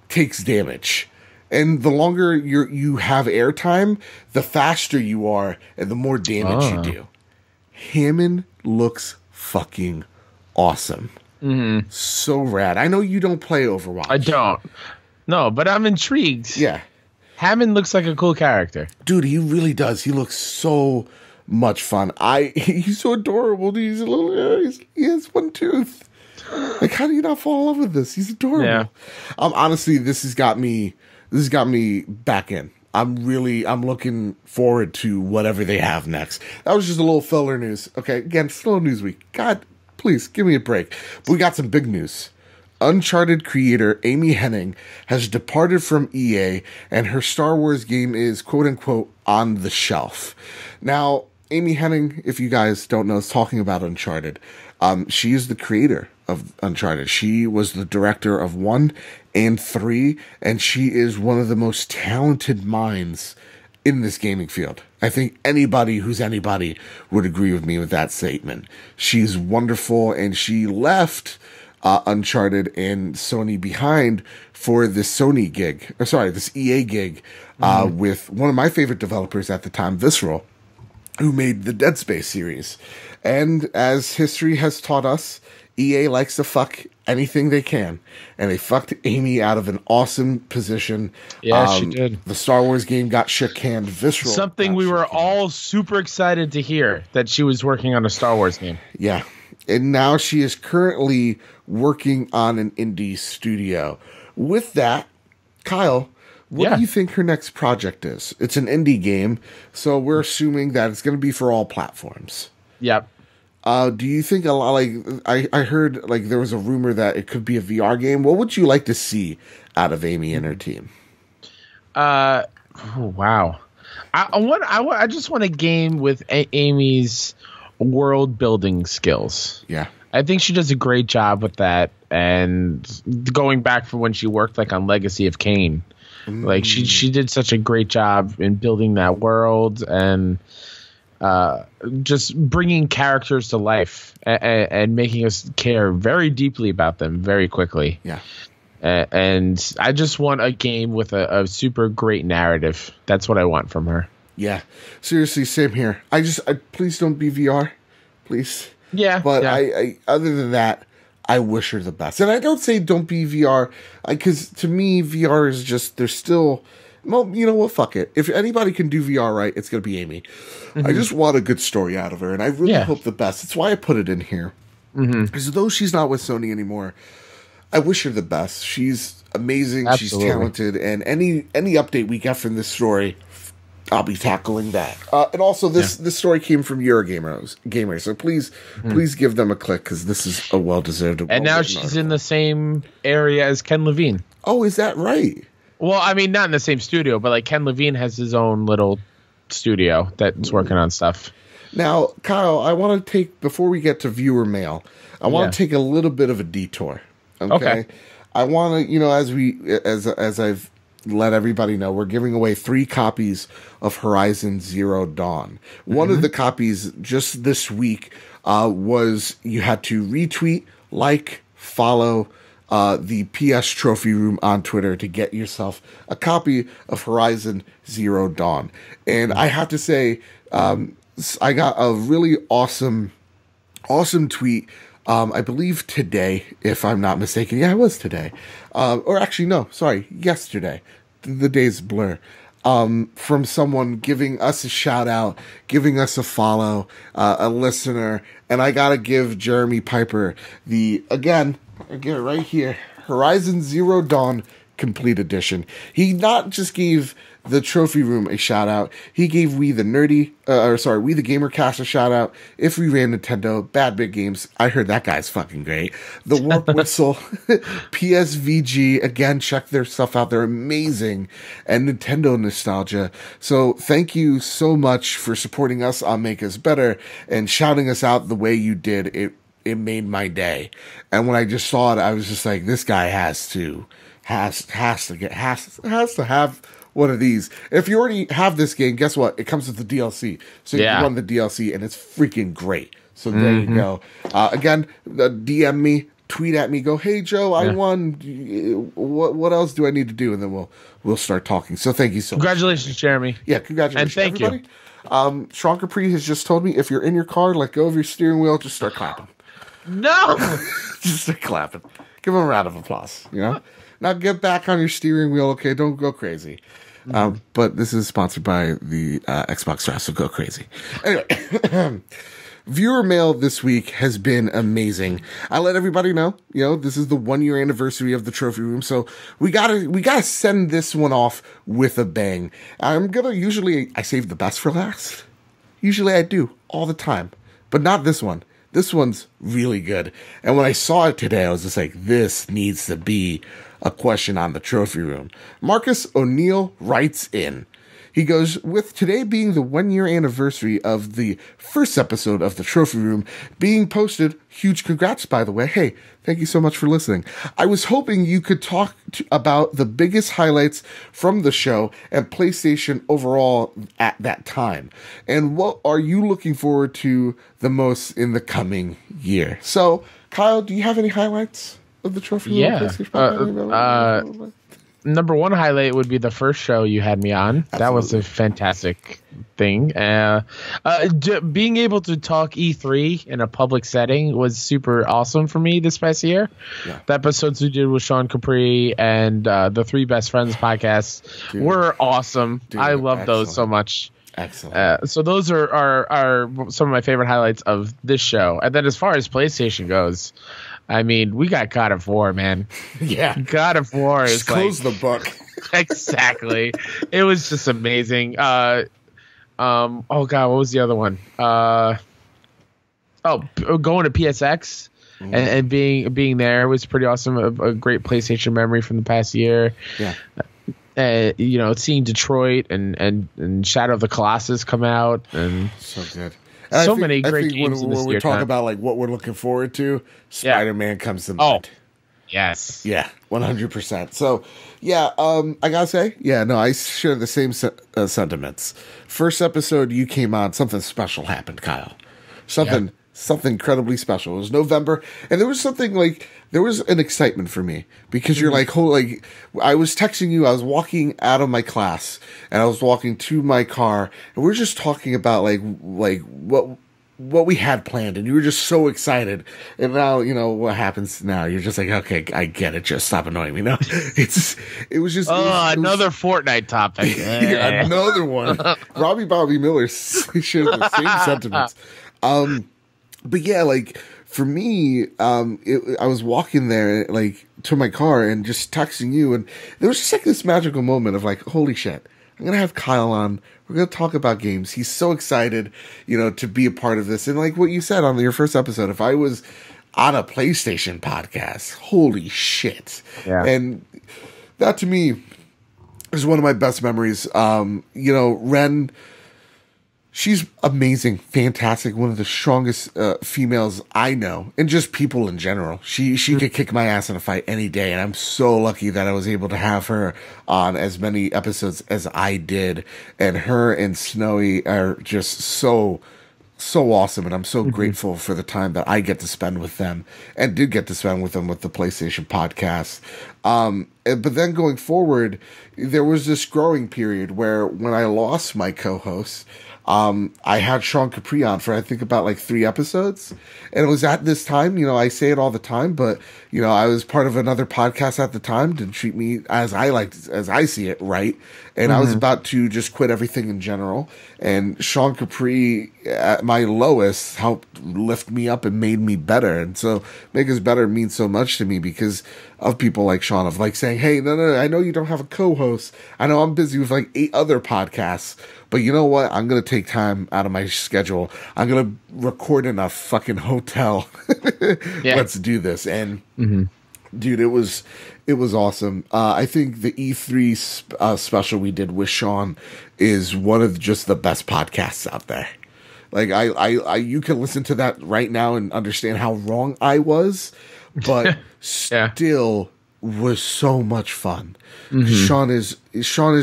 takes damage. And the longer you have airtime, the faster you are, and the more damage you do. Hammond looks fucking awesome. Mm-hmm. So rad. I know you don't play Overwatch. I don't. No, but I'm intrigued. Yeah. Hammond looks like a cool character. Dude, he really does. He looks so much fun. He's so adorable. Dude. He's a little. He has one tooth. Like, how do you not fall in love with this? He's adorable. Yeah. Honestly, this has got me back in. I'm looking forward to whatever they have next. That was just a little filler news. Okay, again, slow news week. God, please give me a break. But we got some big news. Uncharted creator Amy Hennig has departed from EA, and her Star Wars game is quote unquote on the shelf. Now, Amy Hennig, if you guys don't know, is talking about Uncharted. She is the creator of Uncharted. She was the director of 1 and 3, and she is one of the most talented minds in this gaming field. I think anybody who's anybody would agree with me with that statement. She's wonderful, and she left Uncharted and Sony behind for this this EA gig with one of my favorite developers at the time, Visceral, who made the Dead Space series. And as history has taught us, EA likes to fuck anything they can, and they fucked Amy out of an awesome position. Yeah, she did. The Star Wars game got shook hand. Visceral. Something we were all super excited to hear, that she was working on a Star Wars game. Yeah, and now she is currently working on an indie studio. With that, Kyle, what do you think her next project is? It's an indie game, so we're assuming that it's going to be for all platforms. Yep. Do you think a lot, like, I heard, like, there was a rumor that it could be a VR game. What would you like to see out of Amy and her team? Oh, wow. I just want a game with Amy's world building skills. Yeah. I think she does a great job with that. And going back from when she worked, like, on Legacy of Kain, like, she did such a great job in building that world and just bringing characters to life and making us care very deeply about them very quickly. Yeah. And I just want a game with a super great narrative. That's what I want from her. Yeah. Seriously, same here. I please don't be VR. Please. Yeah. But yeah. I other than that, I wish her the best. And I don't say don't be VR, because to me, VR is just, there's still, well, you know what, fuck it. If anybody can do VR right, it's going to be Amy. I just want a good story out of her, and I really hope the best. That's why I put it in here. Because though she's not with Sony anymore, I wish her the best. She's amazing. Absolutely. She's talented, and any update we get from this story, I'll be tackling that. And also, this story came from Eurogamer, so please give them a click, because this is a well-deserved. And now she's article. In the same area as Ken Levine. Oh, is that right? Well, I mean, not in the same studio, but like Ken Levine has his own little studio that's working on stuff. Now, Kyle, I want to take, before we get to viewer mail, I want to take a little bit of a detour. Okay. I want to, as I've let everybody know, we're giving away 3 copies of Horizon Zero Dawn. One of the copies just this week was you had to retweet, like, follow the PS Trophy Room on Twitter to get yourself a copy of Horizon Zero Dawn. And I have to say, I got a really awesome tweet. I believe today, if I'm not mistaken. Yeah, it was today. Or actually, no, sorry, yesterday. The days blur. From someone giving us a shout out, giving us a follow, a listener. And I gotta give Jeremy Piper I get it right here, Horizon Zero Dawn Complete Edition. He not just gave the Trophy Room a shout out, he gave We the Gamercast a shout out. If We Ran Nintendo, Bad Big Games, I heard that guy's fucking great. The Warp Whistle, PSVG, again, check their stuff out, they're amazing, and Nintendo Nostalgia. So thank you so much for supporting us on Make Us Better and shouting us out the way you did. It made my day. And when I just saw it, I was just like, this guy has to have one of these. If you already have this game, guess what? It comes with the DLC. So you can run the DLC, and it's freaking great. So there you go. Again, DM me, tweet at me, go, hey, Joe, I won. What else do I need to do? And then we'll start talking. So thank you so much. Congratulations, Jeremy. Yeah, congratulations. And thank everybody. You. Sean Capri has just told me, if you're in your car, let go of your steering wheel, just start clapping. No! Just start clapping. Give him a round of applause, Now get back on your steering wheel, okay? Don't go crazy. But this is sponsored by the Xbox Drive, so go crazy. Anyway, viewer mail this week has been amazing. I let everybody know, this is the 1-year anniversary of the Trophy Room, so we gotta send this one off with a bang. Usually I save the best for last. Usually I do, all the time. But not this one. This one's really good. And when I saw it today, I was just like, this needs to be a question on the Trophy Room. Marcus O'Neill writes in. He goes, with today being the 1-year anniversary of the first episode of the Trophy Room being posted, huge congrats, by the way. Hey, thank you so much for listening. I was hoping you could talk about the biggest highlights from the show and PlayStation overall at that time. And what are you looking forward to the most in the coming year? So, Kyle, do you have any highlights of the Trophy Room? Yeah. Number one highlight would be the first show you had me on. Absolutely. That was a fantastic thing. Being able to talk E3 in a public setting was super awesome for me this past year. Yeah. The episodes we did with Sean Capri and the Three Best Friends podcasts were awesome. I love those so much. Excellent. So those are some of my favorite highlights of this show. And then as far as PlayStation goes, I mean, we got God of War, man. Yeah. God of War is just close the book. Exactly. It was just amazing. Oh God, what was the other one? Going to PSX and being there was pretty awesome. A great PlayStation memory from the past year. Yeah. Seeing Detroit and Shadow of the Colossus come out, and so good. And many great games when we talk about like what we're looking forward to, Spider-Man comes to mind. Yes. Yeah, 100%. So, yeah, I gotta say, I share the same sentiments. First episode you came on, something special happened, Kyle. Something incredibly special. It was November, and there was an excitement for me because you're like, I was texting you, I was walking out of my class and I was walking to my car and we're just talking about like what what we had planned, and you were just so excited. And now, what happens now? You're just like, okay, I get it. Just stop annoying me. No, it was just another Fortnite topic. Another one. Robbie Bobby Miller shared the same sentiments. But yeah, like for me, I was walking there like to my car and just texting you, and there was just like this magical moment of like, holy shit, I'm gonna have Kyle on. We're going to talk about games. He's so excited, to be a part of this. And like what you said on your first episode, if I was on a PlayStation podcast, holy shit. Yeah. And that to me is one of my best memories. Ren, she's amazing, fantastic, one of the strongest females I know, and just people in general. She could kick my ass in a fight any day, and I'm so lucky that I was able to have her on as many episodes as I did. And her and Snowy are just so awesome, and I'm so grateful for the time that I get to spend with them, and did get to spend with them with the PlayStation podcast. But then going forward, there was this growing period where when I lost my co-host, I had Sean Capri on for I think about like 3 episodes, and it was at this time, I say it all the time, but I was part of another podcast at the time, didn't treat me as I see it, right? And I was about to just quit everything in general, and Sean Capri at my lowest helped lift me up and made me better. And so make us better means so much to me because of people like Sean, of like saying, hey, no, I know you don't have a co-host, I know I'm busy with like 8 other podcasts, but you know what? I'm going to take time out of my schedule. I'm going to record in a fucking hotel. Yeah. Let's do this. And dude, it was awesome. I think the E3 special we did with Sean is one of just the best podcasts out there. Like I you can listen to that right now and understand how wrong I was, but still was so much fun. Sean is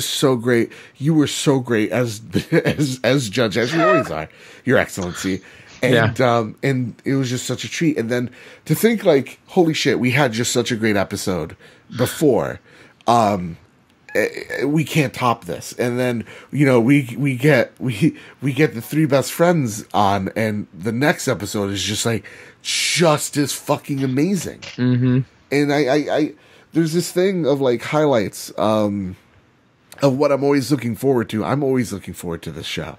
so great. You were so great as judge, as you always are, Your Excellency. And and it was just such a treat. And then to think like, holy shit, we had just such a great episode before. We can't top this. And then we get the 3 best friends on, and the next episode is just like just as fucking amazing. And I there's this thing of like highlights of what I'm always looking forward to. I'm always looking forward to this show.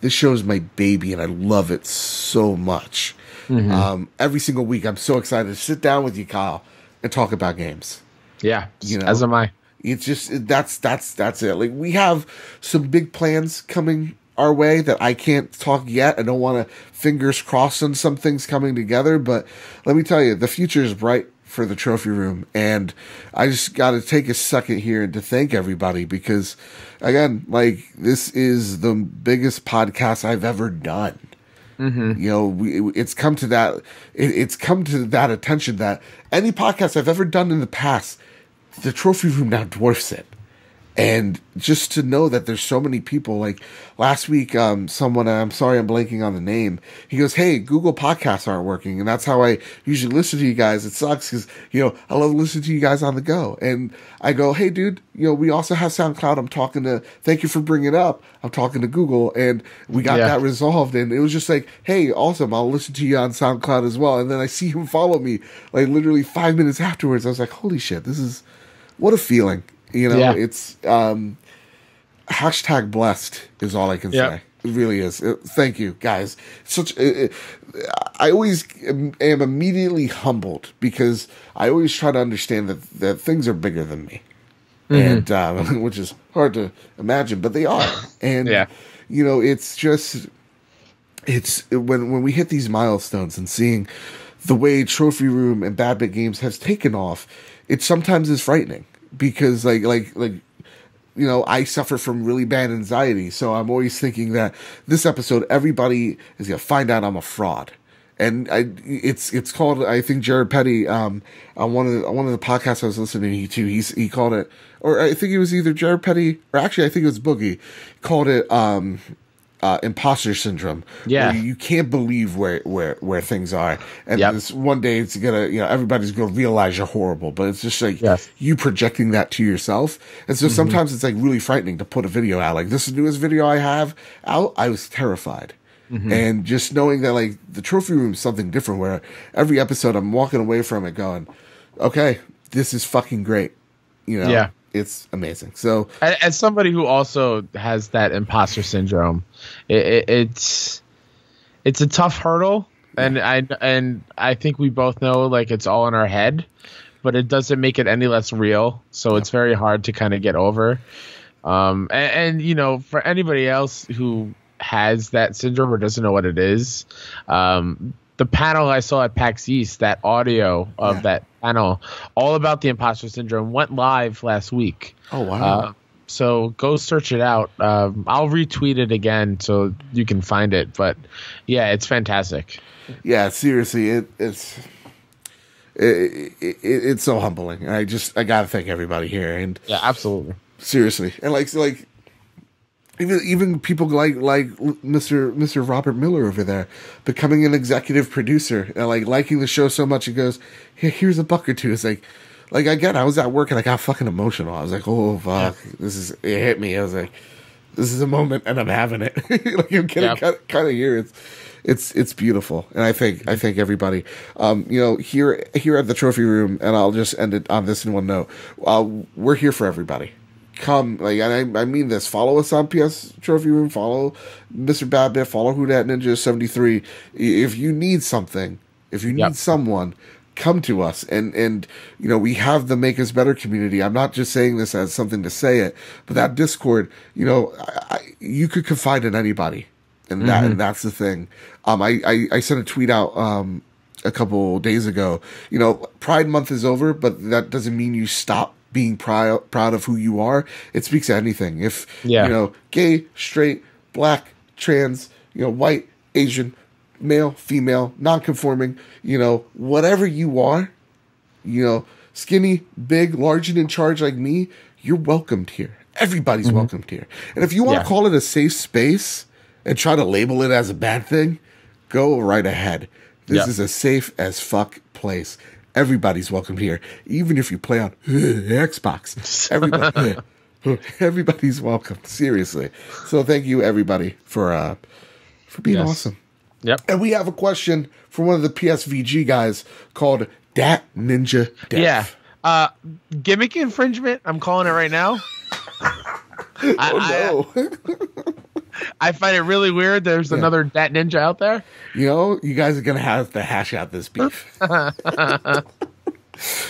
This show is my baby, and I love it so much. Every single week, I'm so excited to sit down with you, Kyle, and talk about games. Yeah, as am I. It's just that's it. Like we have some big plans coming our way that I can't talk yet. I don't want to fingers crossed on some things coming together, but let me tell you, the future is bright for the trophy room, and I just got to take a second here and to thank everybody because, again, like this is the biggest podcast I've ever done. It's come to that. It's come to that attention that any podcast I've ever done in the past, the trophy room now dwarfs it. And just to know that there's so many people, like last week, someone, I'm sorry, I'm blanking on the name. He goes, hey, Google Podcasts aren't working. And that's how I usually listen to you guys. It sucks because, I love listening to you guys on the go. And I go, hey, dude, we also have SoundCloud. Thank you for bringing it up. I'm talking to Google, and we got that resolved. And it was just like, hey, awesome. I'll listen to you on SoundCloud as well. And then I see him follow me like literally 5 minutes afterwards. I was like, holy shit, what a fefeeling. It's hashtag blessed is all I can say. It really is. Thank you, guys. I always am immediately humbled because I always try to understand that things are bigger than me, and which is hard to imagine, but they are. And it's when we hit these milestones and seeing the way Trophy Room and Bad Bit Games has taken off, it sometimes is frightening. Because I suffer from really bad anxiety, so I'm always thinking that this episode everybody is gonna find out I'm a fraud, and it's called, I think Jared Petty on one of the podcasts I was listening to, he called it, or I think it was either Jared Petty or actually I think it was Boogie, called it imposter syndrome. Yeah, where you can't believe where things are, and this one day it's gonna, everybody's gonna realize you're horrible, but it's just like you projecting that to yourself. And so sometimes it's like really frightening to put a video out. Like this newest video I have out, I was terrified And just knowing that like the trophy room is something different, where every episode I'm walking away from it going, okay, this is fucking great. You know, yeah, it's amazing. So as somebody who also has that imposter syndrome, it's a tough hurdle. And I think we both know like it's all in our head, but it doesn't make it any less real. So it's very hard to kind of get over. And you know, for anybody else who has that syndrome or doesn't know what it is, the panel I saw at PAX East, that audio of that panel, all about the imposter syndrome, went live last week. Oh wow! So go search it out. I'll retweet it again so you can find it. But yeah, it's fantastic. Yeah, seriously, it's so humbling. I gotta thank everybody here, and yeah, absolutely, seriously, and like even people like Mr. Robert Miller over there becoming an executive producer and like liking the show so much he goes, here's a buck or two. It's like again, I was at work and I got fucking emotional. I was like, oh fuck, it hit me. I was like, this is a moment and I'm having it. Like I'm getting kind of here. It's beautiful, and I thank everybody. You know, here at the trophy room, and I'll just end it on this in one note. We're here for everybody. Come, like, and I mean this. Follow us on PS Trophy Room. Follow Mr. Badbit. Follow Who Dat Ninja 73. If you need something, if you need someone, come to us. And you know, we have the Make Us Better community. I'm not just saying this as something to say it, but that Discord, you know, you could confide in anybody. And that's the thing. I sent a tweet out a couple days ago. You know, Pride Month is over, but that doesn't mean you stop being proud of who you are. It speaks to anything. If you know, gay, straight, black, trans, you know, white, Asian, male, female, non-conforming, you know, whatever you are, you know, skinny, big, large, and in charge like me, you're welcomed here. Everybody's welcomed here. And if you want to call it a safe space and try to label it as a bad thing, go right ahead. This is a safe as fuck place. Everybody's welcome here, even if you play on Xbox. Everybody's welcome. Seriously. So thank you, everybody, for being awesome. Yep. And we have a question from one of the PSVG guys called Dat Ninja Def. Yeah. Gimmick infringement. I'm calling it right now. No. I find it really weird. There's another Dat Ninja out there. You know, you guys are going to have to hash out this beef.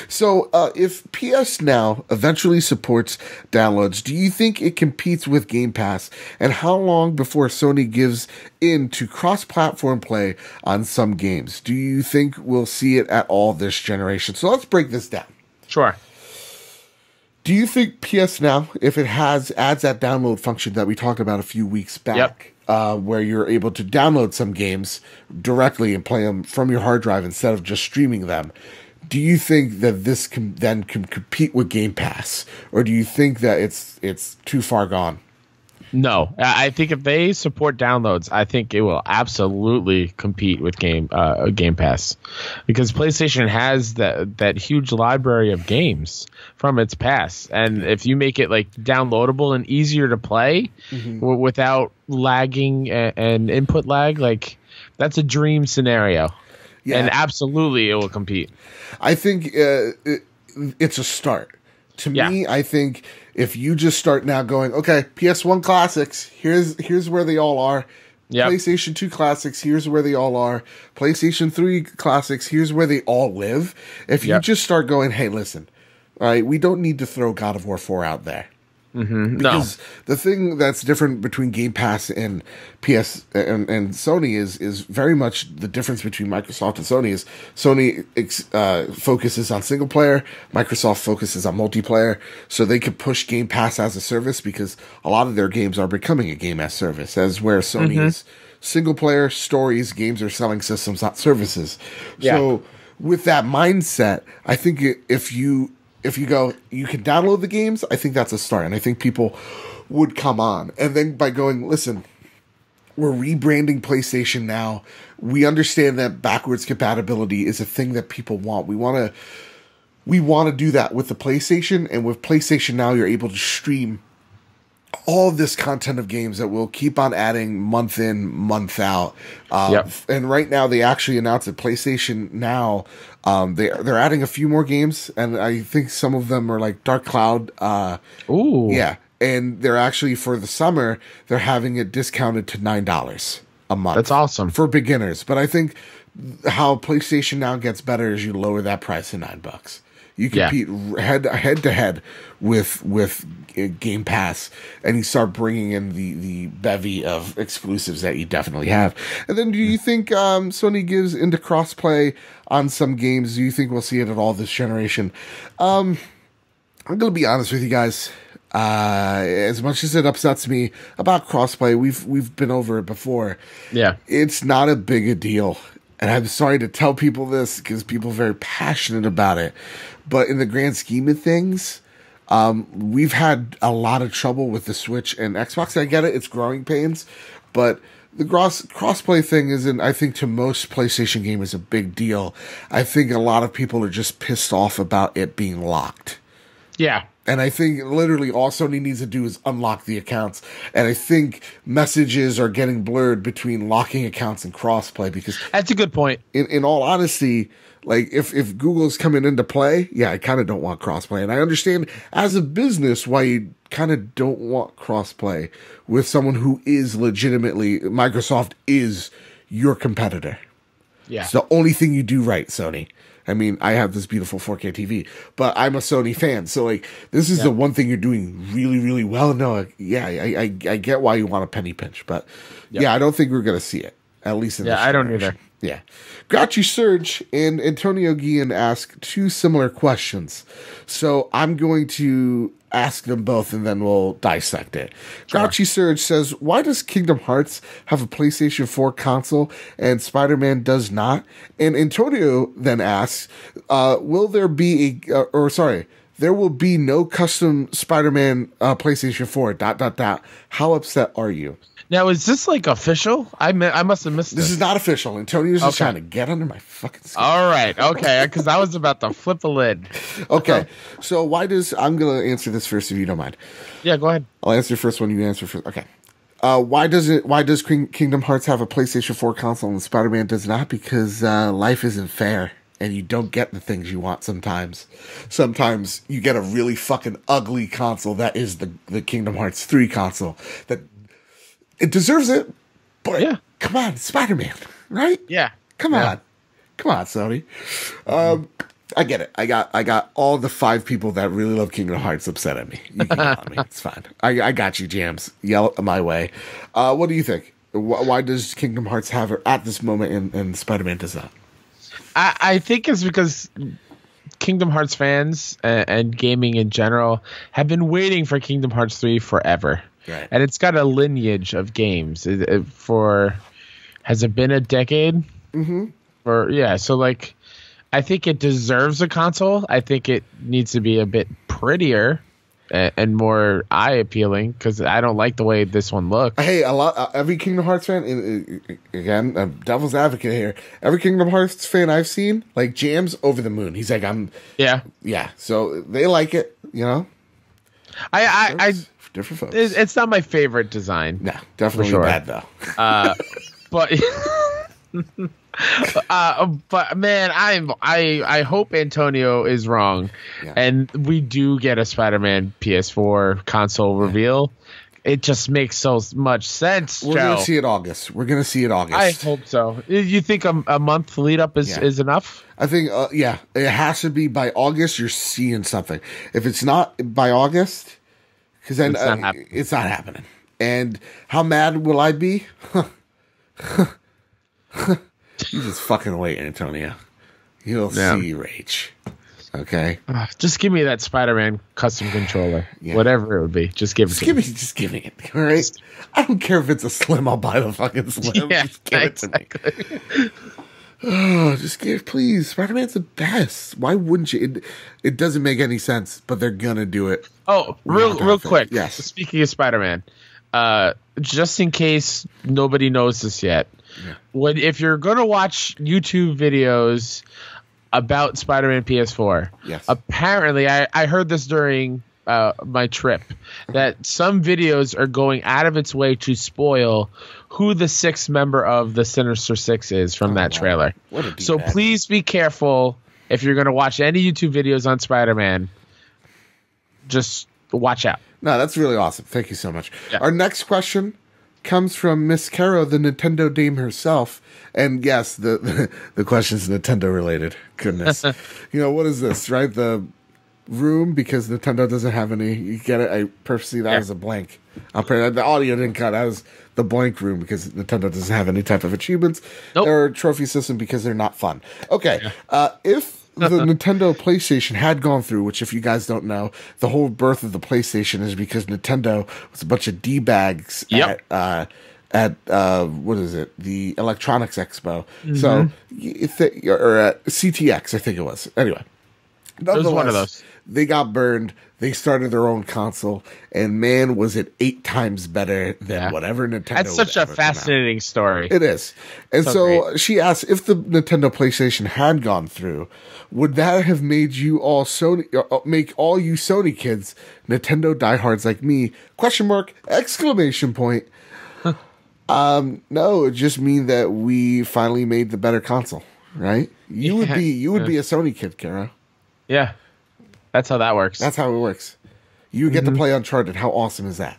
So, if PS Now eventually supports downloads, do you think it competes with Game Pass? And how long before Sony gives in to cross-platform play on some games? Do you think we'll see it at all this generation? So let's break this down. Sure. Do you think PS Now, if it adds that download function that we talked about a few weeks back, where you're able to download some games directly and play them from your hard drive instead of just streaming them, do you think that this can compete with Game Pass, or do you think that it's too far gone? No, I think if they support downloads, I think it will absolutely compete with Game Pass, because PlayStation has that huge library of games from its past, and if you make it like downloadable and easier to play without lagging and input lag, like that's a dream scenario. Yeah. And absolutely it will compete. I think it's a start. To me, I think if you just start now going, okay, PS1 classics, here's where they all are. Yep. PlayStation 2 classics, here's where they all are. PlayStation 3 classics, here's where they all live. If you just start going, hey, listen, all right, we don't need to throw God of War 4 out there. Because the thing that's different between Game Pass and PS and Sony is very much the difference between Microsoft and Sony is Sony focuses on single player, Microsoft focuses on multiplayer, so they could push Game Pass as a service because a lot of their games are becoming a game as service, as where Sony is single player, stories, games are selling systems, not services. So with that mindset, I think if you go, you can download the games, I think that's a start. And I think people would come on. And then by going, listen, we're rebranding PlayStation Now. We understand that backwards compatibility is a thing that people want. We want to do that with the PlayStation. And with PlayStation Now, you're able to stream all this content of games that will keep on adding month in, month out. And right now they actually announced that PlayStation Now, they're adding a few more games, and I think some of them are like Dark Cloud. Ooh. Yeah. And they're actually, for the summer, they're having it discounted to $9 a month. That's awesome. For beginners. But I think how PlayStation Now gets better is you lower that price to $9. You compete head to head with Game Pass, and you start bringing in the bevy of exclusives that you definitely have. And then, do you think Sony gives into crossplay on some games? Do you think we'll see it at all this generation? I'm going to be honest with you guys. As much as it upsets me about crossplay, we've been over it before. Yeah, it's not a big a deal. And I'm sorry to tell people this because people are very passionate about it. But in the grand scheme of things, we've had a lot of trouble with the Switch and Xbox. I get it. It's growing pains. But the crossplay thing isn't, I think, to most PlayStation gamers a big deal. I think a lot of people are just pissed off about it being locked. Yeah. And I think literally all Sony needs to do is unlock the accounts. And I think messages are getting blurred between locking accounts and crossplay, because that's a good point. In all honesty, like if Google's coming into play, yeah, I kind of don't want crossplay. And I understand as a business why you kind of don't want crossplay with someone who is legitimately, Microsoft is your competitor. Yeah. It's the only thing you do right, Sony. I mean, I have this beautiful 4K TV, but I'm a Sony fan. So, like, this is the one thing you're doing really, really well. No, I get why you want a penny pinch, but yeah, I don't think we're going to see it, at least in this I don't either. Yeah. Grouchy Surge and Antonio Guillen ask two similar questions. So I'm going to ask them both and then we'll dissect it. Sure. Grouchy Surge says, why does Kingdom Hearts have a PlayStation 4 console and Spider-Man does not? And Antonio then asks, will there be there will be no custom Spider-Man PlayStation 4, ... How upset are you? Now, is this like official? I must have missed this. This is not official. Antonio's just trying to get under my fucking skin. All right. Okay. Because I was about to flip a lid. Okay. So I'm going to answer this first if you don't mind. Yeah, go ahead. I'll answer the first one. You answer first. Okay. Why does Kingdom Hearts have a PlayStation 4 console and Spider-Man does not? Because life isn't fair. And you don't get the things you want sometimes. Sometimes you get a really fucking ugly console that is the Kingdom Hearts 3 console. That it deserves it, but come on, Spider-Man, right? Yeah. Come on, Sony. I get it. I got all the 5 people that really love Kingdom Hearts upset at me. You can yell at me. It's fine. I got you, Jams. Yell my way. What do you think? Why does Kingdom Hearts have it at this moment and Spider-Man does not? I think it's because Kingdom Hearts fans and gaming in general have been waiting for Kingdom Hearts 3 forever. Right. And it's got a lineage of games has it been a decade? Mm-hmm. So like, I think it deserves a console. I think it needs to be a bit prettier and more eye appealing because I don't like the way this one looks. Hey, every Kingdom Hearts fan, again, devil's advocate here. Every Kingdom Hearts fan I've seen, like Jam's over the moon. He's like, yeah. So they like it, you know. Different folks. It's not my favorite design. No, definitely bad though. But man, I hope Antonio is wrong, and we do get a Spider-Man PS4 console reveal. It just makes so much sense. We're gonna see it August. I hope so. You think a month lead up is enough? I think it has to be by August. You're seeing something. If it's not by August, because then it's not happening. And how mad will I be? You just fucking wait, Antonio. You'll see rage. Okay? Just give me that Spider-Man custom controller. Yeah. Whatever it would be. Just give it to me. Just give me it. All right? I don't care if it's a Slim. I'll buy the fucking Slim. Yeah, just give it to me. Oh, just give, please. Spider-Man's the best. Why wouldn't you? It doesn't make any sense, but they're gonna do it. Oh, real quick. Yes. Speaking of Spider-Man, just in case nobody knows this yet, if you're gonna watch YouTube videos about Spider-Man PS4, yes. Apparently, I heard this during my trip that some videos are going out of its way to spoil who the sixth member of the Sinister Six is from that trailer. So please be careful if you're going to watch any YouTube videos on Spider-Man. Just watch out. No, that's really awesome. Thank you so much. Yeah. Our next question comes from Miss Caro, the Nintendo dame herself. And yes, the question's Nintendo related. Goodness. What is this, right? The room, because Nintendo doesn't have any. You get it? I purposely, that was a blank. The audio didn't cut. That was the blank room because Nintendo doesn't have any type of achievements or a trophy system because they're not fun. Okay. If the Nintendo PlayStation had gone through, which if you guys don't know, the whole birth of the PlayStation is because Nintendo was a bunch of D-bags at what is it? The Electronics Expo. So, or at CTX, I think it was. Anyway. It was one of those. They got burned. They started their own console, and man, was it 8 times better than whatever Nintendo. That's such a fascinating story. It is. And so she asked if the Nintendo PlayStation had gone through, would that have made you all make all you Sony kids Nintendo diehards like me? Question mark! Exclamation point. No, it just mean that we finally made the better console, right? You would be a Sony kid, Kara. Yeah. That's how that works. That's how it works. You get to play Uncharted. How awesome is that?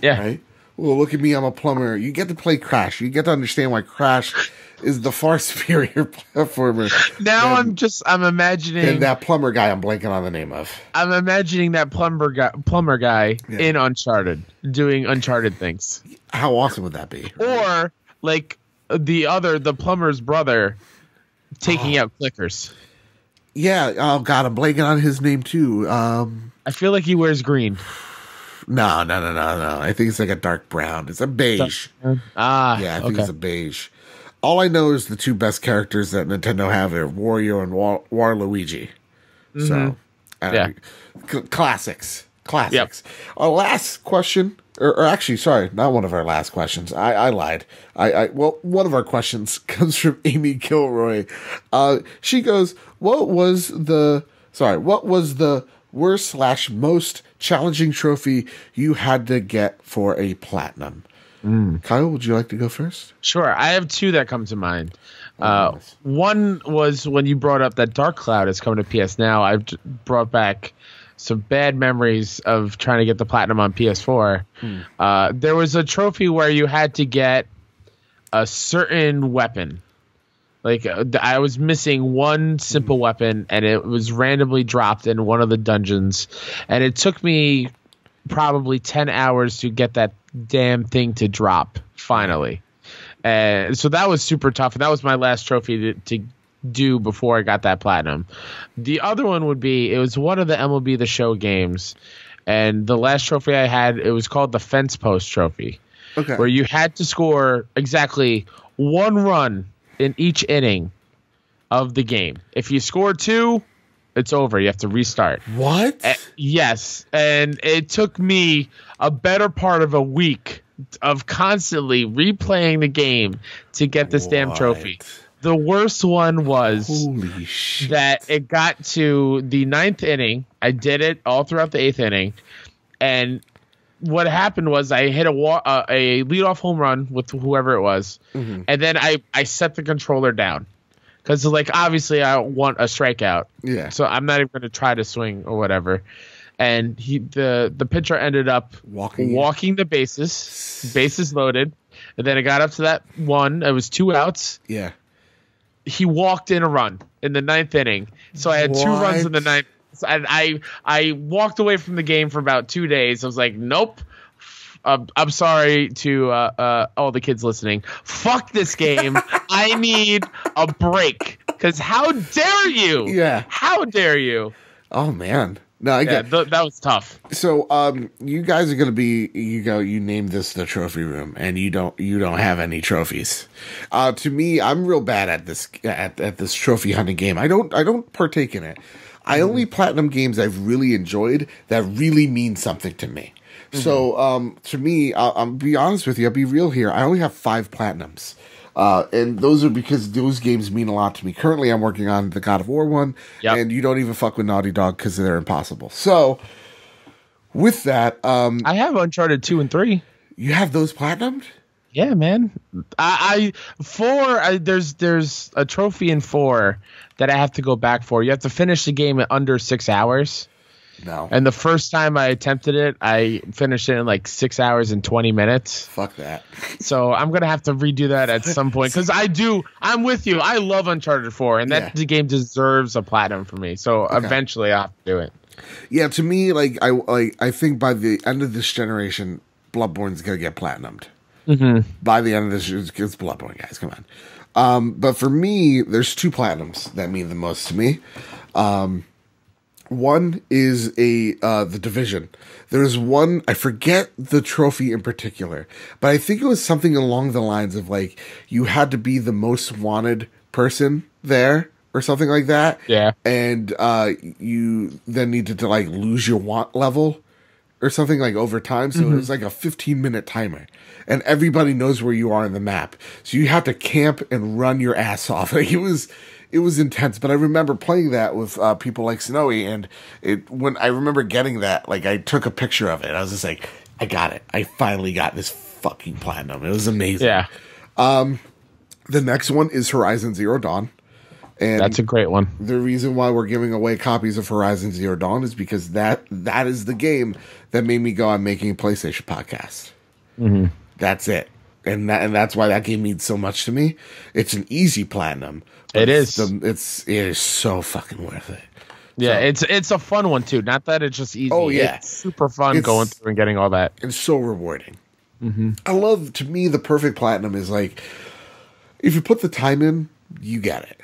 Yeah. Right? Well, look at me. I'm a plumber. You get to play Crash. You get to understand why Crash is the far superior platformer. Now I'm imagining. And that plumber guy I'm blanking on the name of. I'm imagining that plumber guy in Uncharted doing Uncharted things. How awesome would that be? Right? Or like the plumber's brother taking out clickers. Yeah. Oh God, I'm blanking on his name too. I feel like he wears green. No. I think it's like a dark brown. It's a beige. Yeah, I think it's a beige. All I know is the two best characters that Nintendo have are Wario and Waluigi. So, classics. Yep. Our last question, or actually, sorry, not one of our last questions. I lied. Well, one of our questions comes from Amy Kilroy. She goes, what was the worst / most challenging trophy you had to get for a platinum? Kyle, would you like to go first? Sure. I have 2 that come to mind. One was when you brought up that Dark Cloud is coming to PS Now. I've brought back some bad memories of trying to get the platinum on PS4. There was a trophy where you had to get a certain weapon. Like I was missing one simple weapon, and it was randomly dropped in one of the dungeons, and it took me probably 10 hours to get that damn thing to drop finally. And so that was super tough, and that was my last trophy to do before I got that platinum. The other one would be, it was one of the MLB The Show games, and the last trophy I had, it was called the Fence Post Trophy, where you had to score exactly 1 run in each inning of the game. If you score 2, it's over. You have to restart. What? Yes. And it took me a better part of a week of constantly replaying the game to get this damn trophy. The worst one was that it got to the 9th inning. I did it all throughout the 8th inning. And what happened was I hit a leadoff home run with whoever it was. And then I set the controller down. Because, like, obviously I want a strikeout. Yeah. So I'm not even going to try to swing or whatever. And the pitcher ended up walking the bases loaded. And then it got up to that one. It was 2 outs. Yeah. He walked in a run in the 9th inning. So I had 2 runs in the 9th. And I walked away from the game for about 2 days. I was like, nope. I'm sorry to all the kids listening. Fuck this game. I need a break. Because how dare you? Yeah. How dare you? Oh, man. No, I get that was tough. So, you guys are gonna be you named this the trophy room, and you don't have any trophies. To me, I'm real bad at this this trophy hunting game. I don't partake in it. I only platinum games I've really enjoyed that really mean something to me. So, to me, I'll be honest with you. I'll be real here. I only have 5 platinums. And those are because those games mean a lot to me. Currently, I'm working on the God of War one, and you don't even fuck with Naughty Dog because they're impossible. So, with that, I have Uncharted 2 and 3. You have those platinumed? Yeah, man. There's a trophy in 4 that I have to go back for. You have to finish the game in under 6 hours. No. And the first time I attempted it, I finished it in like 6 hours and 20 minutes. Fuck that. So I'm going to have to redo that at some point. Because I'm with you. I love Uncharted 4. And that game deserves a platinum for me. So eventually I'll have to do it. Yeah, to me, I think by the end of this generation, Bloodborne's going to get platinumed. Mm-hmm. By the end of this, it's Bloodborne, guys. Come on. But for me, there's 2 platinums that mean the most to me. One is the Division. There's one, I forget the trophy in particular, but I think it was something along the lines of like you had to be the most wanted person there or something like that. Yeah. And you then needed to like lose your want level or something like over time. So it was like a 15-minute timer. And everybody knows where you are in the map. So you have to camp and run your ass off. Like it was intense. But I remember playing that with people like Snowy, and when I remember getting that, like I took a picture of it. I was just like, I got it. I finally got this fucking platinum. It was amazing. Yeah. The next one is Horizon Zero Dawn. And that's a great one. The reason why we're giving away copies of Horizon Zero Dawn is because that is the game that made me go, I'm making a PlayStation podcast. Mm-hmm. That's it. And that's why that game means so much to me. It's an easy platinum. It is. It is so fucking worth it. Yeah, so, it's a fun one too. Not that it's just easy. Oh yeah, it's super fun going through and getting all that. It's so rewarding. Mm-hmm. I love. To me, the perfect platinum is like if you put the time in, you get it.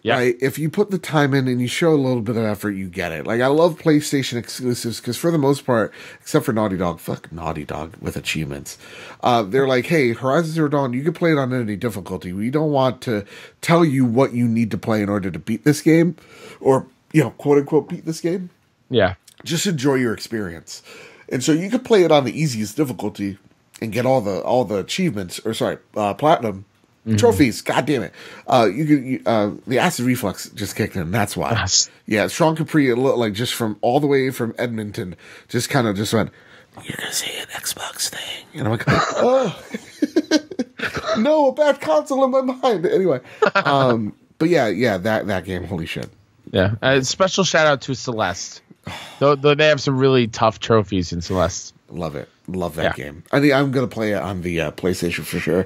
Yeah. Right? If you put the time in and you show a little bit of effort, you get it. Like, I love PlayStation exclusives because for the most part, except for Naughty Dog, fuck Naughty Dog with achievements. They're like, hey, Horizon Zero Dawn, you can play it on any difficulty. We don't want to tell you what you need to play in order to beat this game or, quote unquote, beat this game. Yeah. Just enjoy your experience. And so you can play it on the easiest difficulty and get all the achievements, platinum. Mm-hmm. Trophies, god damn it! The acid reflux just kicked in. That's why. Yes. Yeah, Strong Capri. It looked like just from all the way from Edmonton, just kind of just went. You're gonna say an Xbox thing, and I'm like, oh, no, a bad console in my mind. Anyway, but yeah, that game, holy shit. Yeah, special shout out to Celeste. Though they have some really tough trophies in Celeste. Love it, love that game. I think I'm gonna play it on the PlayStation for sure.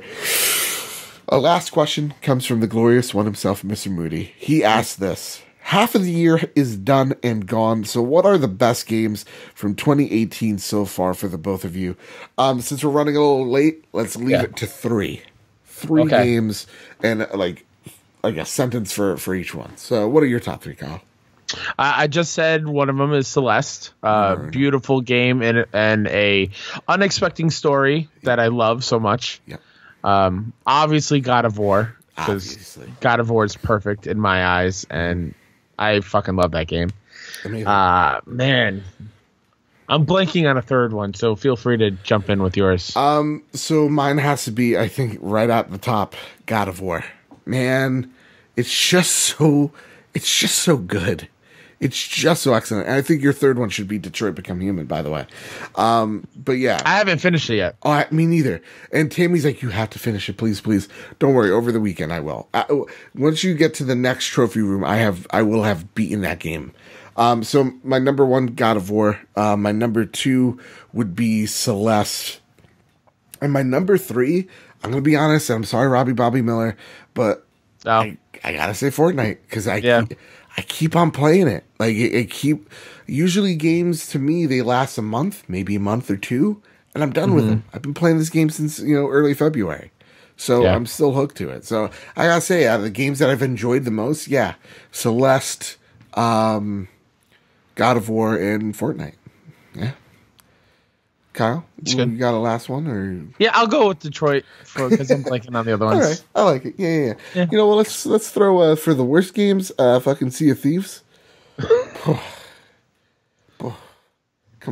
A last question comes from the glorious one himself, Mr. Moody. He asked this. Half of the year is done and gone, so what are the best games from 2018 so far for the both of you? Since we're running a little late, let's leave it to 3. 3 games and like a sentence for each one. So what are your top 3, Kyle? I just said one of them is Celeste. Beautiful game and a unexpected story that I love so much. Yeah. Obviously God of War, because God of War is perfect in my eyes, and I fucking love that game. Man, I'm blanking on a third one, so feel free to jump in with yours. So mine has to be, I think, right at the top, God of War. Man, it's just so good. It's just so excellent. And I think your third one should be Detroit Become Human, by the way. But yeah. I haven't finished it yet. Oh, me neither. And Tammy's like, you have to finish it, please, please. Don't worry, over the weekend I will. Once you get to the next trophy room, I will have beaten that game. So my number 1, God of War. My number 2 would be Celeste. And my number 3, I'm going to be honest, I'm sorry, Robbie Bobby Miller, but I got to say Fortnite, because I keep on playing it. Like usually games to me, they last a month, maybe a month or 2, and I'm done with them. I've been playing this game since, early February. So I'm still hooked to it. So I gotta say, out of the games that I've enjoyed the most, Celeste, God of War, and Fortnite. Yeah. Kyle, you got a last one, or? Yeah, I'll go with Detroit because I'm blanking on the other ones. All right, I like it. Yeah. You know what? Let's throw for the worst games. Fucking Sea of Thieves. Come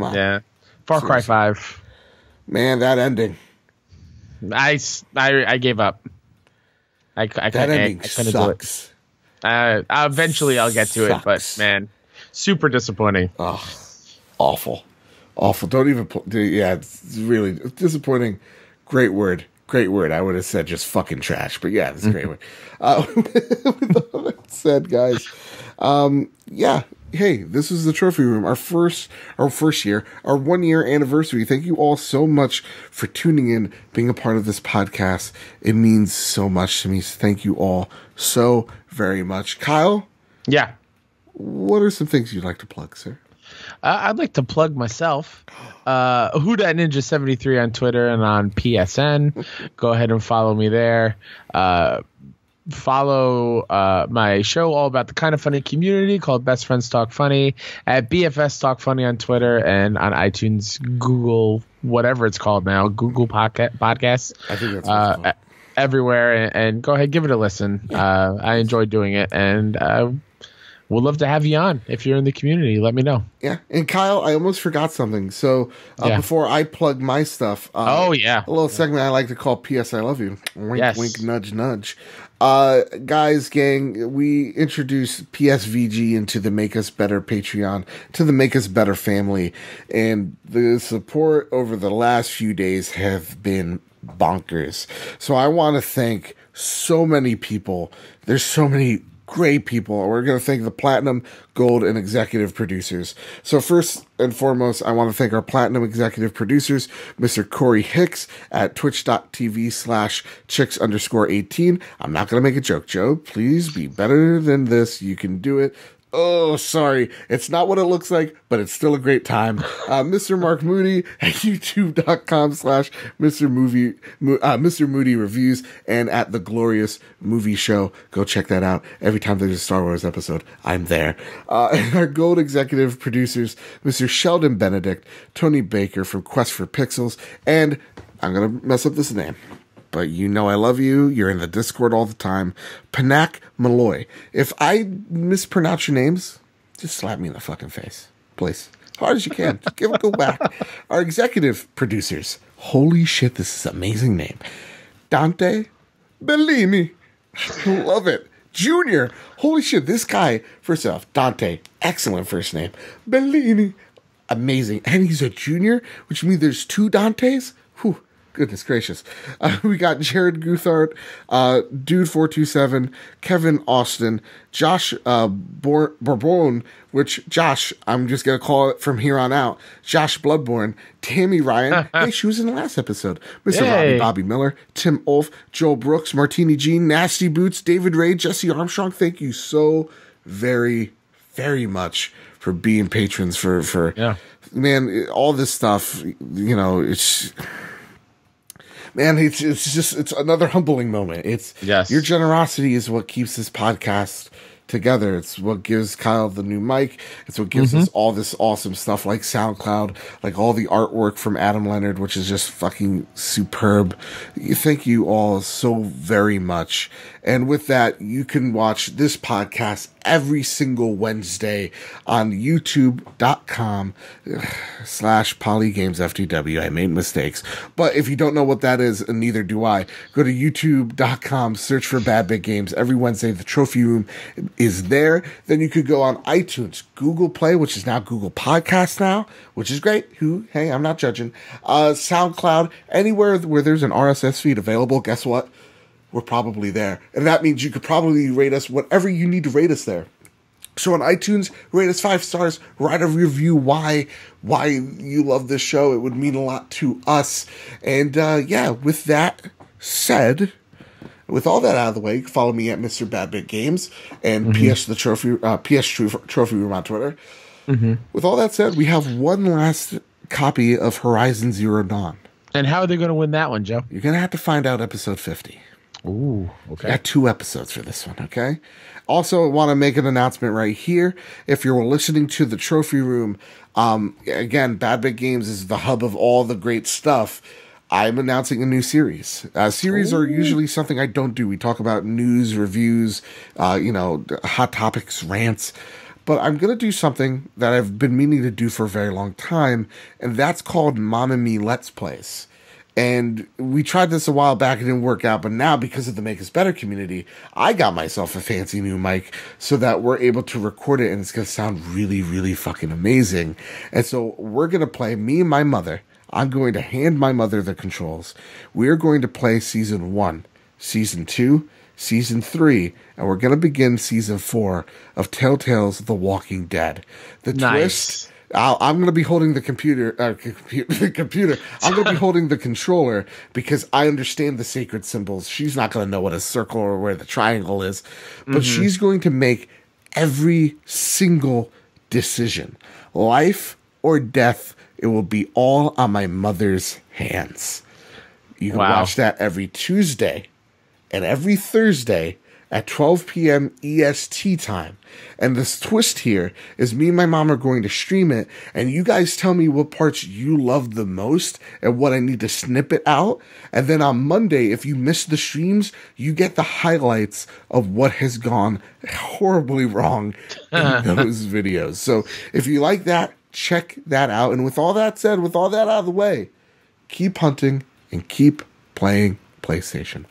on. Yeah. Far Cry 5. Man, that ending. I gave up. That ending sucks. Eventually I'll get to it, but man, super disappointing. Oh, awful. Awful. Don't even. Yeah, it's really disappointing. Great word. Great word. I would have said just fucking trash, but yeah, it's a great word. With all that said, guys, yeah. Hey, this is the Trophy Room, our first year, our 1 year anniversary. Thank you all so much for tuning in, being a part of this podcast. It means so much to me. Thank you all so very much. Kyle? Yeah. What are some things you'd like to plug, sir? I'd like to plug myself. Who Dat Ninja 73 on Twitter and on PSN. Go ahead and follow me there. Follow my show all about the kind of funny community called Best Friends Talk Funny at BFS Talk Funny on Twitter and on iTunes, Google, whatever it's called now, Google Podcasts. I think that's everywhere. And go ahead, give it a listen. I enjoy doing it, and we'd love to have you on. If you're in the community, let me know. Yeah. And Kyle, I almost forgot something. So before I plug my stuff, a little segment I like to call P.S. I Love You. Wink, wink, nudge, nudge. Guys, gang, we introduced PSVG into the Make Us Better Patreon, to the Make Us Better family, and the support over the last few days have been bonkers. So I want to thank so many people. There's so many great people. We're going to thank the Platinum, Gold, and Executive Producers. So first and foremost, I want to thank our Platinum Executive Producers, Mr. Corey Hicks at twitch.tv/chicks_18. I'm not going to make a joke, Joe. Please be better than this. You can do it. Oh, sorry. It's not what it looks like, but it's still a great time. Mr. Mark Moody at youtube.com/Mr. Moody Reviews and at The Glorious Movie Show. Go check that out. Every time there's a Star Wars episode, I'm there. And our Gold Executive Producers, Mr. Sheldon Benedict, Tony Baker from Quest for Pixels, and I'm going to mess up this name, but you know I love you. You're in the Discord all the time. Panak Malloy. If I mispronounce your names, just slap me in the fucking face. Please. Hard as you can. Give it a go back. Our executive producers. Holy shit, this is an amazing name. Dante Bellini. Love it. Junior. Holy shit, this guy. First off, Dante. Excellent first name. Bellini. Amazing. And he's a junior, which means there's two Dantes. Whew. Goodness gracious. We got Jared Guthart, Dude427, Kevin Austin, Josh Bourbon, which Josh, I'm just going to call it from here on out, Josh Bloodborne, Tammy Ryan, hey, she was in the last episode, Mr. Robbie Bobby Miller, Tim Ulf, Joel Brooks, Martini Jean, Nasty Boots, David Ray, Jesse Armstrong. Thank you so very, very much for being patrons for man, all this stuff, you know, it's another humbling moment. Your generosity is what keeps this podcast together. It's what gives Kyle the new mic. It's what gives us all this awesome stuff like SoundCloud, like all the artwork from Adam Leonard, which is just fucking superb. Thank you all so very much. And with that, you can watch this podcast every single Wednesday on youtube.com/polygamesftw. I made mistakes. But if you don't know what that is, and neither do I, go to youtube.com, search for Bad Big Games. Every Wednesday, the Trophy Room is there. Then you could go on iTunes, Google Play, which is now Google Podcasts now, which is great. Hey, I'm not judging. SoundCloud, anywhere where there's an RSS feed available, guess what? We're probably there. And that means you could probably rate us whatever you need to rate us there. So on iTunes, rate us 5 stars, write a review why you love this show. It would mean a lot to us. And with that said, with all that out of the way, follow me at Mr. Bad Big Games and PS Trophy Room on Twitter. With all that said, we have one last copy of Horizon Zero Dawn. And how are they going to win that one, Joe? You're going to have to find out episode 50. Ooh, okay. Got 2 episodes for this one, okay? Also, I want to make an announcement right here. If you're listening to the Trophy Room, again, Bad Big Games is the hub of all the great stuff. I'm announcing a new series. Series are usually something I don't do. We talk about news, reviews, hot topics, rants. But I'm going to do something that I've been meaning to do for a very long time, and that's called Mamma Me Let's Plays. And we tried this a while back, it didn't work out, but now because of the Make Us Better community, I got myself a fancy new mic so that we're able to record it and it's going to sound really, really fucking amazing. And so we're going to play, me and my mother, I'm going to hand my mother the controls. We're going to play Season 1, Season 2, Season 3, and we're going to begin Season 4 of Telltale's The Walking Dead. The twist... I'm going to be holding the computer. I'm going to be holding the controller because I understand the sacred symbols. She's not going to know what a circle or where the triangle is, but she's going to make every single decision. Life or death, it will be all on my mother's hands. You can watch that every Tuesday and every Thursday at 12 p.m. EST time. And this twist here is me and my mom are going to stream it, and you guys tell me what parts you love the most and what I need to snip it out. And then on Monday, if you miss the streams, you get the highlights of what has gone horribly wrong in those videos. So if you like that, check that out. And with all that said, with all that out of the way, keep hunting and keep playing PlayStation.